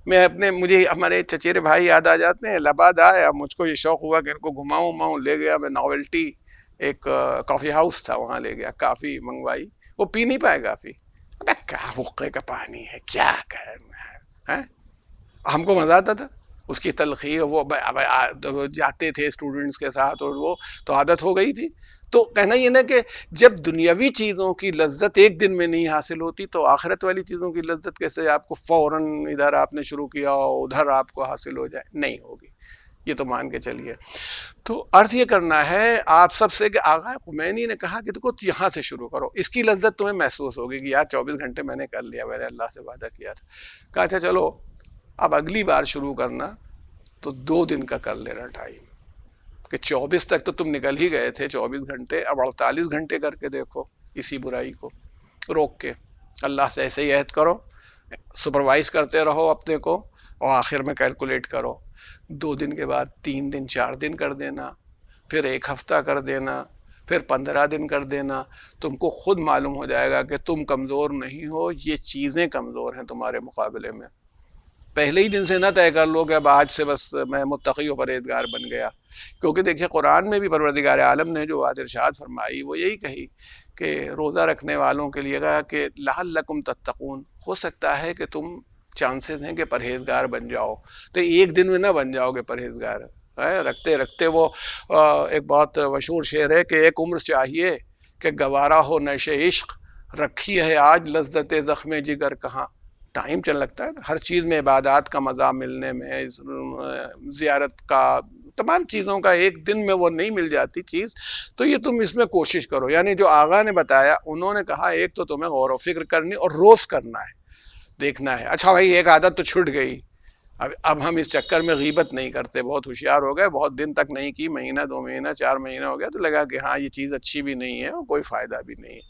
میں مجھے ہمارے چچیرے بھائی یاد آ جاتے ہیں، الہآباد آئے، اب مجھ کو یہ شوق ہوا کہ ان کو گھماؤں، لے گیا میں ناولٹی، ایک کافی ہاؤس تھا، وہاں لے گیا، کافی منگوائی، وہ پی نہیں پائے کافی، ابے کیا حقے کا پانی ہے، کیا ہے، ہم کو مزہ آتا تھا اس کی تلخی، وہ جاتے تھے اسٹوڈنٹس کے ساتھ، اور وہ تو عادت ہو گئی تھی۔ تو کہنا یہ نا کہ جب دنیاوی چیزوں کی لذت ایک دن میں نہیں حاصل ہوتی تو آخرت والی چیزوں کی لذت کیسے آپ کو فوراً ادھر آپ نے شروع کیا اور ادھر آپ کو حاصل ہو جائے، نہیں ہوگی، یہ تو مان کے چلیے۔ تو عرض یہ کرنا ہے آپ سب سے کہ آقا خمینی نے کہا کہ دیکھو یہاں سے شروع کرو، اس کی لذت تمہیں محسوس ہوگی کہ یار 24 گھنٹے میں نے کر لیا، میں نے اللہ سے وعدہ کیا تھا۔ کہا اچھا چلو اب اگلی بار شروع کرنا تو 2 دن کا کر لینا ٹائم، کہ 24 تک تو تم نکل ہی گئے تھے 24 گھنٹے، اب 48 گھنٹے کر کے دیکھو، اسی برائی کو روک کے اللہ سے ایسے ہی عہد کرو، سپروائز کرتے رہو اپنے کو، اور آخر میں کیلکولیٹ کرو، 2 دن کے بعد 3 دن 4 دن کر دینا، پھر 1 ہفتہ کر دینا، پھر 15 دن کر دینا، تم کو خود معلوم ہو جائے گا کہ تم کمزور نہیں ہو، یہ چیزیں کمزور ہیں تمہارے مقابلے میں۔ پہلے ہی دن سے نہ طے کر لو کہ اب آج سے بس میں متقی و پرہیزگار بن گیا، کیونکہ دیکھیے قرآن میں بھی پروردگار عالم نے جو بات ارشاد فرمائی وہ یہی کہی کہ روزہ رکھنے والوں کے لیے کہا کہ لعلکم تتقون، ہو سکتا ہے کہ تم چانسز ہیں کہ پرہیزگار بن جاؤ، تو ایک دن میں نہ بن جاؤ گے پرہیزگار، رکھتے رکھتے وہ ایک بہت مشہور شعر ہے کہ ایک عمر چاہیے کہ گوارا ہو نشے عشق، رکھی ہے آج لذت زخم جگر کہاں۔ ٹائم چل لگتا ہے، ہر چیز میں عبادات کا مزہ ملنے میں، زیارت کا، تمام چیزوں کا ایک دن میں وہ نہیں مل جاتی چیز، تو یہ تم اس میں کوشش کرو۔ یعنی جو آغا نے بتایا، انہوں نے کہا ایک تو تمہیں غور و فکر کرنی اور روز کرنا ہے، دیکھنا ہے، اچھا بھائی ایک عادت تو چھٹ گئی، اب ہم اس چکر میں غیبت نہیں کرتے، بہت ہوشیار ہو گئے، بہت دن تک نہیں کی، مہینہ 2 مہینہ 4 مہینہ ہو گیا تو لگا کہ ہاں یہ چیز اچھی بھی نہیں ہے اور کوئی فائدہ بھی نہیں ہے۔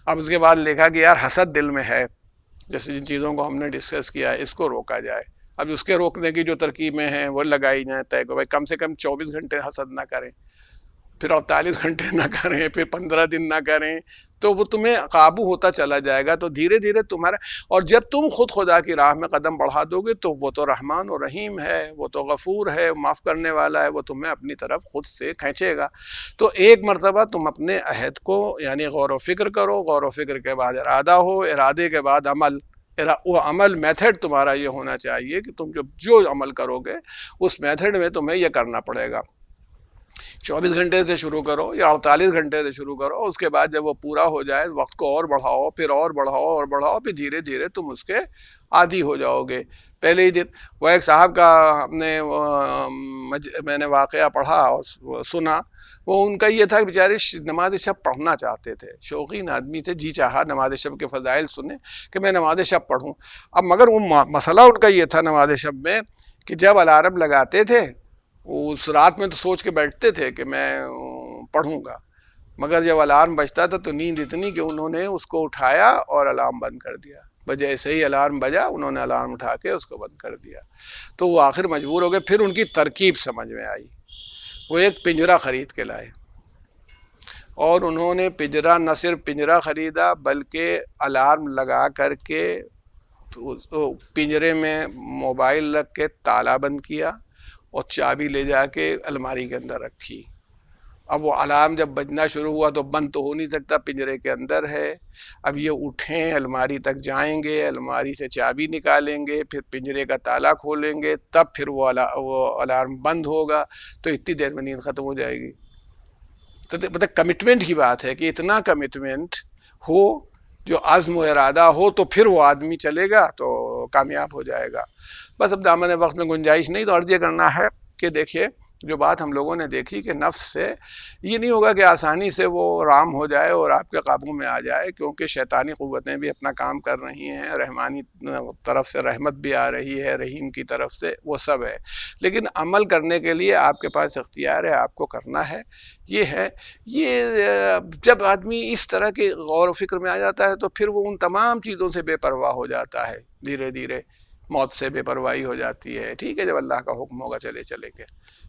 اب اس کے بعد دیکھا کہ یار حسد دل میں ہے، جیسے جن چیزوں کو ہم نے ڈسکس کیا ہے اس کو روکا جائے، اب اس کے روکنے کی جو ترکیبیں ہیں وہ لگائی جائیں طے کہ بھائی کم سے کم 24 گھنٹے حسد نہ کریں، پھر 48 گھنٹے نہ کریں، پھر 15 دن نہ کریں، تو وہ تمہیں قابو ہوتا چلا جائے گا. تو دھیرے دھیرے تمہارا، اور جب تم خود خدا کی راہ میں قدم بڑھا دو گے تو وہ تو رحمان و رحیم ہے، وہ تو غفور ہے، معاف کرنے والا ہے، وہ تمہیں اپنی طرف خود سے کھینچے گا. تو ایک مرتبہ تم اپنے عہد کو یعنی غور و فکر کرو، غور و فکر کے بعد ارادہ ہو، ارادے کے بعد عمل. وہ عمل میتھڈ تمہارا یہ ہونا چاہیے کہ تم جو عمل کرو گے اس میتھڈ میں تمہیں یہ کرنا پڑے گا. 24 گھنٹے سے شروع کرو یا 48 گھنٹے سے شروع کرو، اس کے بعد جب وہ پورا ہو جائے وقت کو اور بڑھاؤ، پھر اور بڑھاؤ اور بڑھاؤ، پھر دھیرے دھیرے تم اس کے عادی ہو جاؤ گے. پہلے ہی دن وہ ایک صاحب کا میں نے واقعہ پڑھا اور سنا. وہ ان کا یہ تھا کہ بیچارے نماز شب پڑھنا چاہتے تھے، شوقین آدمی تھے، جی چاہا نماز شب کے فضائل سنے کہ میں نماز شب پڑھوں. اب مگر وہ مسئلہ ان کا یہ تھا نماز شب میں کہ جب الارم لگاتے تھے اس رات میں تو سوچ کے بیٹھتے تھے کہ میں پڑھوں گا، مگر جب الارم بجتا تھا تو نیند اتنی کہ انہوں نے اس کو اٹھایا اور الارم بند کر دیا. جیسے ہی الارم بجا انہوں نے الارم اٹھا کے اس کو بند کر دیا. تو وہ آخر مجبور ہو گئے. پھر ان کی ترکیب سمجھ میں آئی، وہ ایک پنجرا خرید کے لائے، اور انہوں نے پنجرا نہ صرف پنجرا خریدا بلکہ الارم لگا کر کے پنجرے میں موبائل رکھ کے تالا بند کیا اور چابی لے جا کے الماری کے اندر رکھی. اب وہ الارم جب بجنا شروع ہوا تو بند تو ہو نہیں سکتا، پنجرے کے اندر ہے. اب یہ اٹھیں الماری تک جائیں گے، الماری سے چابی نکالیں گے، پھر پنجرے کا تالا کھولیں گے، تب پھر وہ الارم بند ہوگا. تو اتنی دیر میں نیند ختم ہو جائے گی. تو مطلب کمٹمنٹ کی بات ہے کہ اتنا کمٹمنٹ ہو، جو عزم و ارادہ ہو، تو پھر وہ آدمی چلے گا تو کامیاب ہو جائے گا. بس اب دامن وقت میں گنجائش نہیں، تو عرض یہ کرنا ہے کہ دیکھیے جو بات ہم لوگوں نے دیکھی کہ نفس سے یہ نہیں ہوگا کہ آسانی سے وہ رام ہو جائے اور آپ کے قابو میں آ جائے، کیونکہ شیطانی قوتیں بھی اپنا کام کر رہی ہیں، رحمانی طرف سے رحمت بھی آ رہی ہے، رحیم کی طرف سے، وہ سب ہے. لیکن عمل کرنے کے لیے آپ کے پاس اختیار ہے، آپ کو کرنا ہے. یہ ہے، یہ جب آدمی اس طرح کے غور و فکر میں آ جاتا ہے تو پھر وہ ان تمام چیزوں سے بے پرواہ ہو جاتا ہے. دھیرے دھیرے موت سے بے پرواہی ہو جاتی ہے. ٹھیک ہے، جب اللہ کا حکم ہوگا چلے چلیں گے.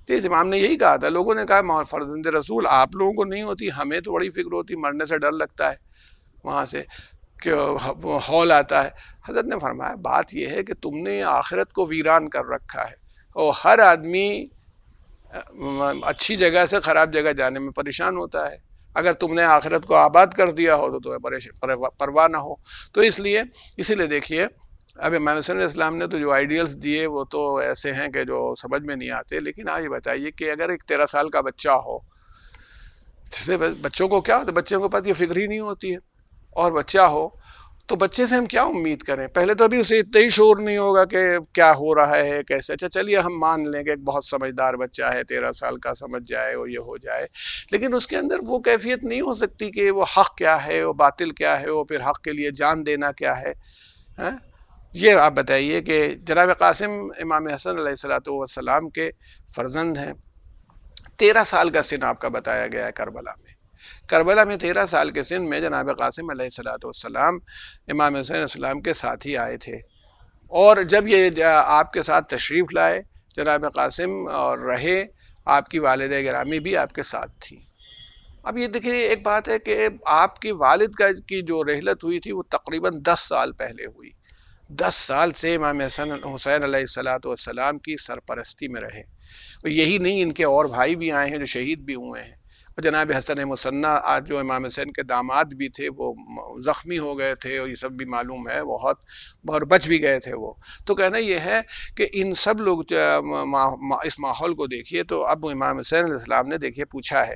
اس امام نے یہی کہا تھا. لوگوں نے کہا فرزند رسول آپ لوگوں کو نہیں ہوتی، ہمیں تو بڑی فکر ہوتی، مرنے سے ڈر لگتا ہے وہاں سے کہ ہول آتا ہے. حضرت نے فرمایا بات یہ ہے کہ تم نے آخرت کو ویران کر رکھا ہے، اور ہر آدمی اچھی جگہ سے خراب جگہ جانے میں پریشان ہوتا ہے. اگر تم نے آخرت کو آباد کر دیا ہو تو تمہیں پرواہ نہ ہو. تو اسی لیے دیکھیے اب امام حسن علیہ السلام نے تو جو آئیڈیلز دیے وہ تو ایسے ہیں کہ جو سمجھ میں نہیں آتے. لیکن یہ بتائیے کہ اگر ایک 13 سال کا بچہ ہو، جسے بچوں کو کیا ہوتا ہے، بچوں کے پاس یہ فکر ہی نہیں ہوتی ہے، اور بچہ ہو تو بچے سے ہم کیا امید کریں؟ پہلے تو ابھی اسے اتنا ہی شعور نہیں ہوگا کہ کیا ہو رہا ہے کیسے. اچھا چلیے ہم مان لیں کہ ایک بہت سمجھدار بچہ ہے، 13 سال کا، سمجھ جائے اور یہ ہو جائے، لیکن اس کے اندر وہ کیفیت نہیں ہو سکتی کہ وہ حق کیا ہے، وہ باطل کیا ہے، وہ پھر حق کے لیے جان دینا کیا ہے. یہ آپ بتائیے کہ جناب قاسم امام حسن علیہ السلام کے فرزند ہیں. 13 سال کا سن آپ کا بتایا گیا ہے کربلا میں. کربلا میں 13 سال کے سن میں جناب قاسم علیہ السلام امام حسین علیہ السلام کے ساتھ ہی آئے تھے. اور جب یہ آپ کے ساتھ تشریف لائے جناب قاسم اور رہے، آپ کی والدہ گرامی بھی آپ کے ساتھ تھی. اب یہ دیکھیے ایک بات ہے کہ آپ کی والد کی جو رحلت ہوئی تھی وہ تقریباً 10 سال پہلے ہوئی. 10 سال سے امام حسین علیہ السلام کی سرپرستی میں رہے. یہی نہیں، ان کے اور بھائی بھی آئے ہیں جو شہید بھی ہوئے ہیں. اور جناب حسن مصنع آج جو امام حسین کے داماد بھی تھے وہ زخمی ہو گئے تھے، اور یہ سب بھی معلوم ہے، بہت بچ بھی گئے تھے وہ. تو کہنا یہ ہے کہ ان سب لوگ اس ماحول کو دیکھیے. تو اب امام حسین علیہ السلام نے دیکھیے پوچھا ہے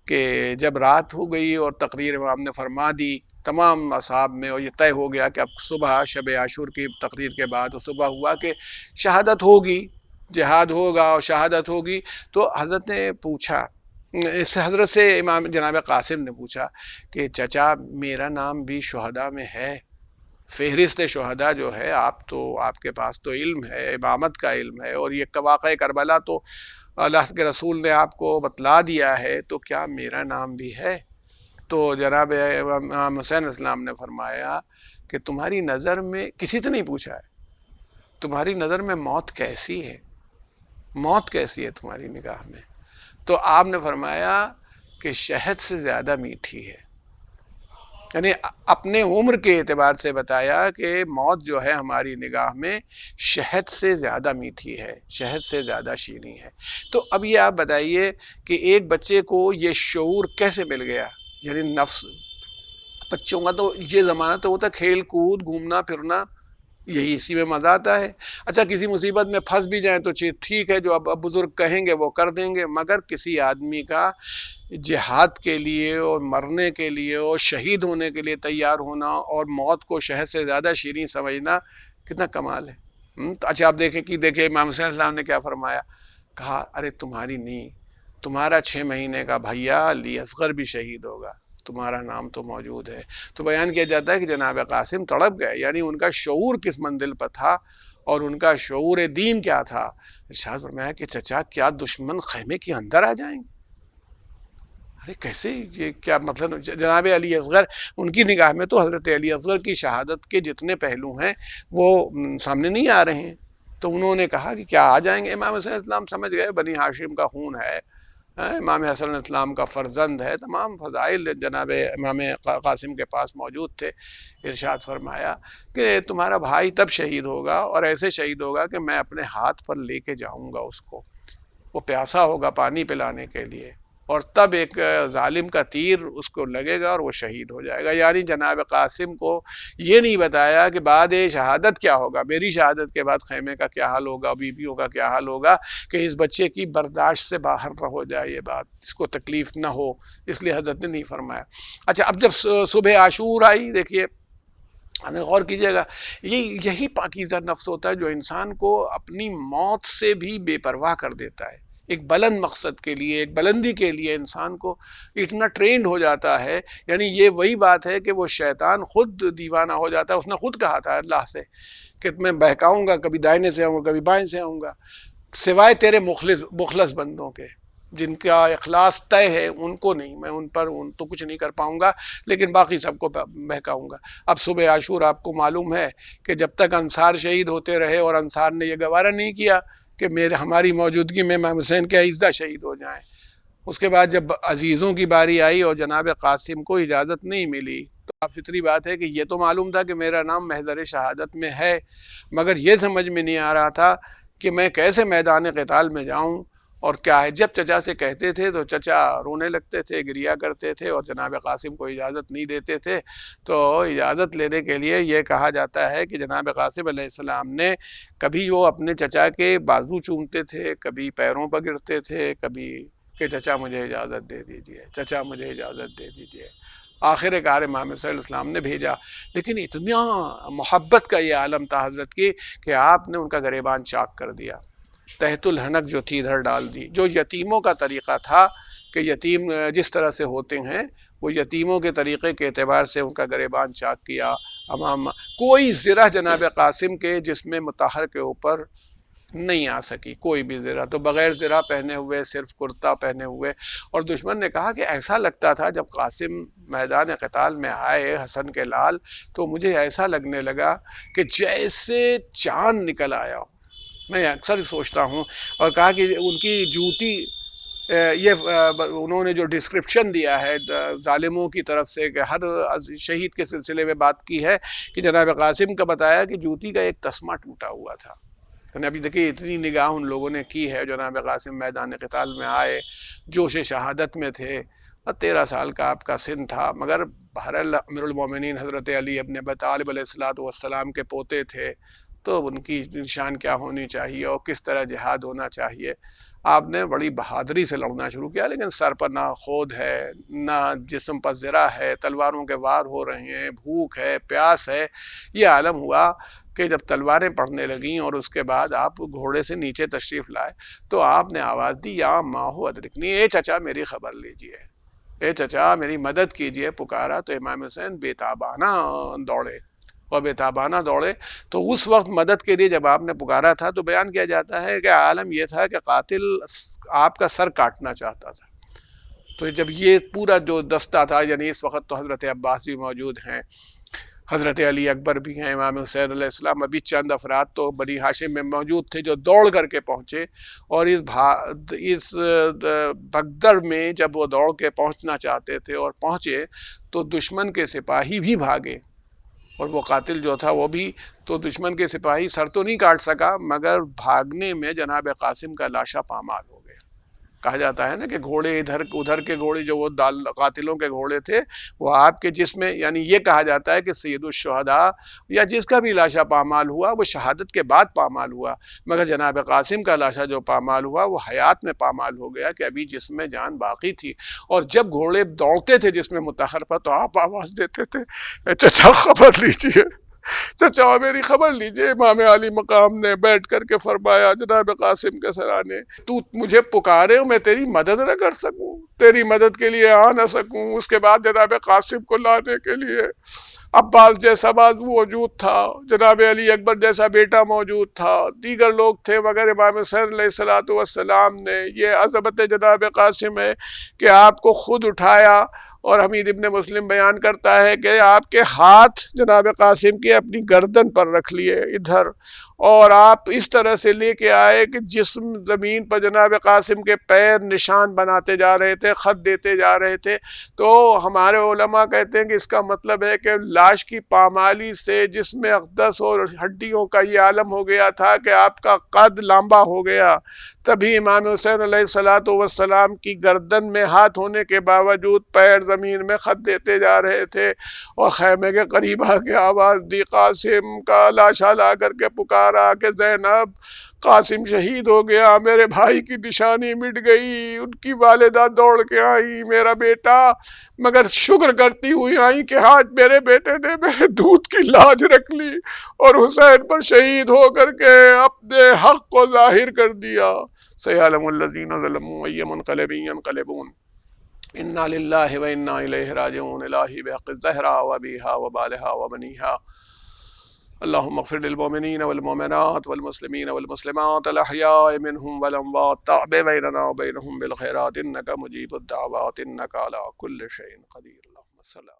کہ جب رات ہو گئی اور تقریر امام نے فرما دی تمام اصحاب میں، اور یہ طے ہو گیا کہ اب صبح شب عاشور کی تقریر کے بعد صبح ہوا کہ شہادت ہوگی، جہاد ہوگا اور شہادت ہوگی. تو حضرت نے پوچھا، اس حضرت سے امام جناب قاسم نے پوچھا کہ چچا میرا نام بھی شہداء میں ہے؟ فہرست شہداء جو ہے آپ کے پاس تو علم ہے، امامت کا علم ہے، اور یہ واقعہ کربلا تو اللہ کے رسول نے آپ کو بتلا دیا ہے، تو کیا میرا نام بھی ہے؟ تو جناب امام حسین علیہ السلام نے فرمایا کہ تمہاری نظر میں، کسی سے نہیں پوچھا ہے، تمہاری نظر میں موت کیسی ہے؟ موت کیسی ہے تمہاری نگاہ میں؟ تو آپ نے فرمایا کہ شہد سے زیادہ میٹھی ہے. یعنی اپنے عمر کے اعتبار سے بتایا کہ موت جو ہے ہماری نگاہ میں شہد سے زیادہ میٹھی ہے، شہد سے زیادہ شیریں ہے. تو اب یہ آپ بتائیے کہ ایک بچے کو یہ شعور کیسے مل گیا؟ یعنی نفس، بچوں کا تو یہ زمانہ تو ہوتا کھیل کود گھومنا پھرنا، یہی اسی میں مزہ آتا ہے. اچھا کسی مصیبت میں پھنس بھی جائیں تو ٹھیک ہے، جو اب بزرگ کہیں گے وہ کر دیں گے، مگر کسی آدمی کا جہاد کے لیے اور مرنے کے لیے اور شہید ہونے کے لیے تیار ہونا اور موت کو شہد سے زیادہ شیریں سمجھنا کتنا کمال ہے. تو اچھا آپ دیکھیں امام حسین علیہ السلام نے کیا فرمایا، کہا ارے تمہاری نہیں، تمہارا 6 مہینے کا بھیا علی اصغر بھی شہید ہوگا، تمہارا نام تو موجود ہے. تو بیان کیا جاتا ہے کہ جناب قاسم تڑپ گئے، یعنی ان کا شعور کس منزل پر تھا اور ان کا شعور دین کیا تھا. ارشاد فرمایا کہ چچا کیا دشمن خیمے کے اندر آ جائیں گے؟ ارے کیسے، یہ کیا مطلب؟ جناب علی اصغر، ان کی نگاہ میں تو حضرت علی اصغر کی شہادت کے جتنے پہلو ہیں وہ سامنے نہیں آ رہے ہیں. تو انہوں نے کہا کہ کیا آ جائیں گے؟ امام حسین اسلام سمجھ گئے بنی ہاشم کا خون ہے، امام حسن علیہ السلام کا فرزند ہے، تمام فضائل جناب امام قاسم کے پاس موجود تھے. ارشاد فرمایا کہ تمہارا بھائی تب شہید ہوگا اور ایسے شہید ہوگا کہ میں اپنے ہاتھ پر لے کے جاؤں گا اس کو، وہ پیاسا ہوگا پانی پلانے کے لیے، اور تب ایک ظالم کا تیر اس کو لگے گا اور وہ شہید ہو جائے گا. یعنی جناب قاسم کو یہ نہیں بتایا کہ بعد شہادت کیا ہوگا، میری شہادت کے بعد خیمے کا کیا حال ہوگا، بیویوں کا کیا حال ہوگا، کہ اس بچے کی برداشت سے باہر نہ ہو جائے یہ بات، اس کو تکلیف نہ ہو، اس لیے حضرت نے نہیں فرمایا. اچھا اب جب صبح عاشور آئی، دیکھیے غور کیجیے گا، یہی پاکیزہ نفس ہوتا ہے جو انسان کو اپنی موت سے بھی بے پرواہ کر دیتا ہے. ایک بلند مقصد کے لیے، ایک بلندی کے لیے انسان کو اتنا ٹرینڈ ہو جاتا ہے. یعنی یہ وہی بات ہے کہ وہ شیطان خود دیوانہ ہو جاتا ہے. اس نے خود کہا تھا اللہ سے کہ میں بہکاؤں گا، کبھی دائنے سے آؤں گا کبھی بائیں سے آؤں گا، سوائے تیرے مخلص بندوں کے جن کا اخلاص طے ہے ان کو نہیں، میں ان تو کچھ نہیں کر پاؤں گا، لیکن باقی سب کو بہکاؤں گا. اب صبح عاشور آپ کو معلوم ہے کہ جب تک انصار شہید ہوتے رہے اور انصار نے یہ گوارہ نہیں کیا کہ ہماری موجودگی میں امام حسین کے اعزہ شہید ہو جائیں، اس کے بعد جب عزیزوں کی باری آئی اور جناب قاسم کو اجازت نہیں ملی تو فطری بات ہے کہ یہ تو معلوم تھا کہ میرا نام محضر شہادت میں ہے، مگر یہ سمجھ میں نہیں آ رہا تھا کہ میں کیسے میدان قتال میں جاؤں اور کیا ہے. جب چچا سے کہتے تھے تو چچا رونے لگتے تھے، گریا کرتے تھے اور جناب قاسم کو اجازت نہیں دیتے تھے. تو اجازت لینے کے لیے یہ کہا جاتا ہے کہ جناب قاسم علیہ السلام نے کبھی وہ اپنے چچا کے بازو چومتے تھے، کبھی پیروں پر گرتے تھے، کبھی کہ چچا مجھے اجازت دے دیجئے، چچا مجھے اجازت دے دیجئے. آخر کار امام صلی اللہ علیہ وسلم نے بھیجا، لیکن اتنا محبت کا یہ عالم تھا حضرت کی کہ آپ نے ان کا گریبان چاک کر دیا، تحت الحنک جو تھی ادھر ڈال دی. جو یتیموں کا طریقہ تھا کہ یتیم جس طرح سے ہوتے ہیں وہ یتیموں کے طریقے کے اعتبار سے ان کا گریبان چاک کیا. امام کوئی زرہ جناب قاسم کے جس میں مطہر کے اوپر نہیں آ سکی، کوئی بھی زرہ، تو بغیر زرہ پہنے ہوئے، صرف کرتا پہنے ہوئے. اور دشمن نے کہا کہ ایسا لگتا تھا جب قاسم میدان قتال میں آئے حسن کے لال تو مجھے ایسا لگنے لگا کہ جیسے چاند نکل آیا ہو. میں اکثر سوچتا ہوں. اور کہا کہ ان کی جوتی، یہ انہوں نے جو ڈسکرپشن دیا ہے ظالموں کی طرف سے کہ ہر شہید کے سلسلے میں بات کی ہے کہ جناب قاسم کا بتایا کہ جوتی کا ایک تسمہ ٹوٹا ہوا تھا. ابھی دیکھیے اتنی نگاہ ان لوگوں نے کی ہے. جناب قاسم میدان قتال میں آئے، جوش شہادت میں تھے، اور 13 سال کا آپ کا سن تھا، مگر بہرحال امیر المومنین حضرت علی ابن ابی طالب علیہ السلام کے پوتے تھے، تو ان کی شان کیا ہونی چاہیے اور کس طرح جہاد ہونا چاہیے. آپ نے بڑی بہادری سے لڑنا شروع کیا، لیکن سر پر نہ خود ہے، نہ جسم پر زرہ ہے، تلواروں کے وار ہو رہے ہیں، بھوک ہے، پیاس ہے. یہ عالم ہوا کہ جب تلواریں پڑنے لگیں اور اس کے بعد آپ گھوڑے سے نیچے تشریف لائے تو آپ نے آواز دی، یا ماہو ادرکنی، اے چچا میری خبر لیجئے، اے چچا میری مدد کیجئے. پکارا تو امام حسین بے تابانہ دوڑے، اور بے تابانہ دوڑے. تو اس وقت مدد کے لیے جب آپ نے پکارا تھا تو بیان کیا جاتا ہے کہ عالم یہ تھا کہ قاتل آپ کا سر کاٹنا چاہتا تھا. تو جب یہ پورا جو دستہ تھا، یعنی اس وقت تو حضرت عباس بھی موجود ہیں، حضرت علی اکبر بھی ہیں، امام حسین علیہ السلام، ابھی چند افراد تو بنی ہاشم میں موجود تھے جو دوڑ کر کے پہنچے، اور اس بھگدڑ میں جب وہ دوڑ کے پہنچنا چاہتے تھے اور پہنچے تو دشمن کے سپاہی بھی بھاگے، اور وہ قاتل جو تھا وہ بھی، تو دشمن کے سپاہی سر تو نہیں کاٹ سکا، مگر بھاگنے میں جناب قاسم کا لاشا پامال ہو گیا۔ کہا جاتا ہے نا کہ گھوڑے ادھر کے گھوڑے جو وہ قاتلوں کے گھوڑے تھے وہ آپ کے جسم میں، یعنی یہ کہا جاتا ہے کہ سید الشہداء یا جس کا بھی لاشا پامال ہوا وہ شہادت کے بعد پامال ہوا، مگر جناب قاسم کا لاشا جو پامال ہوا وہ حیات میں پامال ہو گیا کہ ابھی جسم میں جان باقی تھی، اور جب گھوڑے دوڑتے تھے جسم مطہر پر تو آپ آواز دیتے تھے چچا خبر لیجئے، چچا میری خبر لیجئے۔ امام علی مقام نے بیٹھ کر کے فرمایا جناب قاسم کے سرانے، تو مجھے پکارے میں تیری مدد نہ کر سکوں، تیری مدد کے لیے آ نہ سکوں؟ اس کے بعد جناب قاسم کو لانے کے لیے عباس جیسا بازو موجود تھا، جناب علی اکبر جیسا بیٹا موجود تھا، دیگر لوگ تھے، مگر امام حسین علیہ السلام نے، یہ عظمت جناب قاسم ہے کہ آپ کو خود اٹھایا، اور حمید ابن مسلم بیان کرتا ہے کہ آپ کے ہاتھ جناب قاسم کے اپنی گردن پر رکھ لیے ادھر، اور آپ اس طرح سے لے کے آئے کہ جسم زمین پر جناب قاسم کے پیر نشان بناتے جا رہے تھے، خط دیتے جا رہے تھے۔ تو ہمارے علماء کہتے ہیں کہ اس کا مطلب ہے کہ لاش کی پامالی سے جسم اقدس اور ہڈیوں کا یہ عالم ہو گیا تھا کہ آپ کا قد لمبا ہو گیا، تبھی امام حسین علیہ السلام کی گردن میں ہاتھ ہونے کے باوجود پیر زمین میں خط دیتے جا رہے تھے، اور خیمے کے قریب آ کے آواز دی، قاسم کا لاشا لا کر کے پکارا کہ زینب قاسم شہید ہو گیا، میرے بھائی کی نشانی مٹ گئی۔ ان کی والدہ دوڑ کے آئی، میرا بیٹا، مگر شکر کرتی ہوئی آئی کہ آج میرے بیٹے نے میرے دودھ کی لاج رکھ لی اور حسین پر شہید ہو کر کے اپنے حق کو ظاہر کر دیا۔ سیعلم الذین ظلموا ای منقلب ینقلبون، انا للہ و انا الیہ راجعون، الہی بحق الزہرا و ابیہا و بالہا و بنیہا، اللہم اغفر للمؤمنین والمؤمنات والمسلمین والمسلمات الاحیاء منہم والاموات، تعب بیننا و بینہم بالخیرات انک مجیب الدعوات انک علی کل شیء قدیر، اللہم صلی اللہ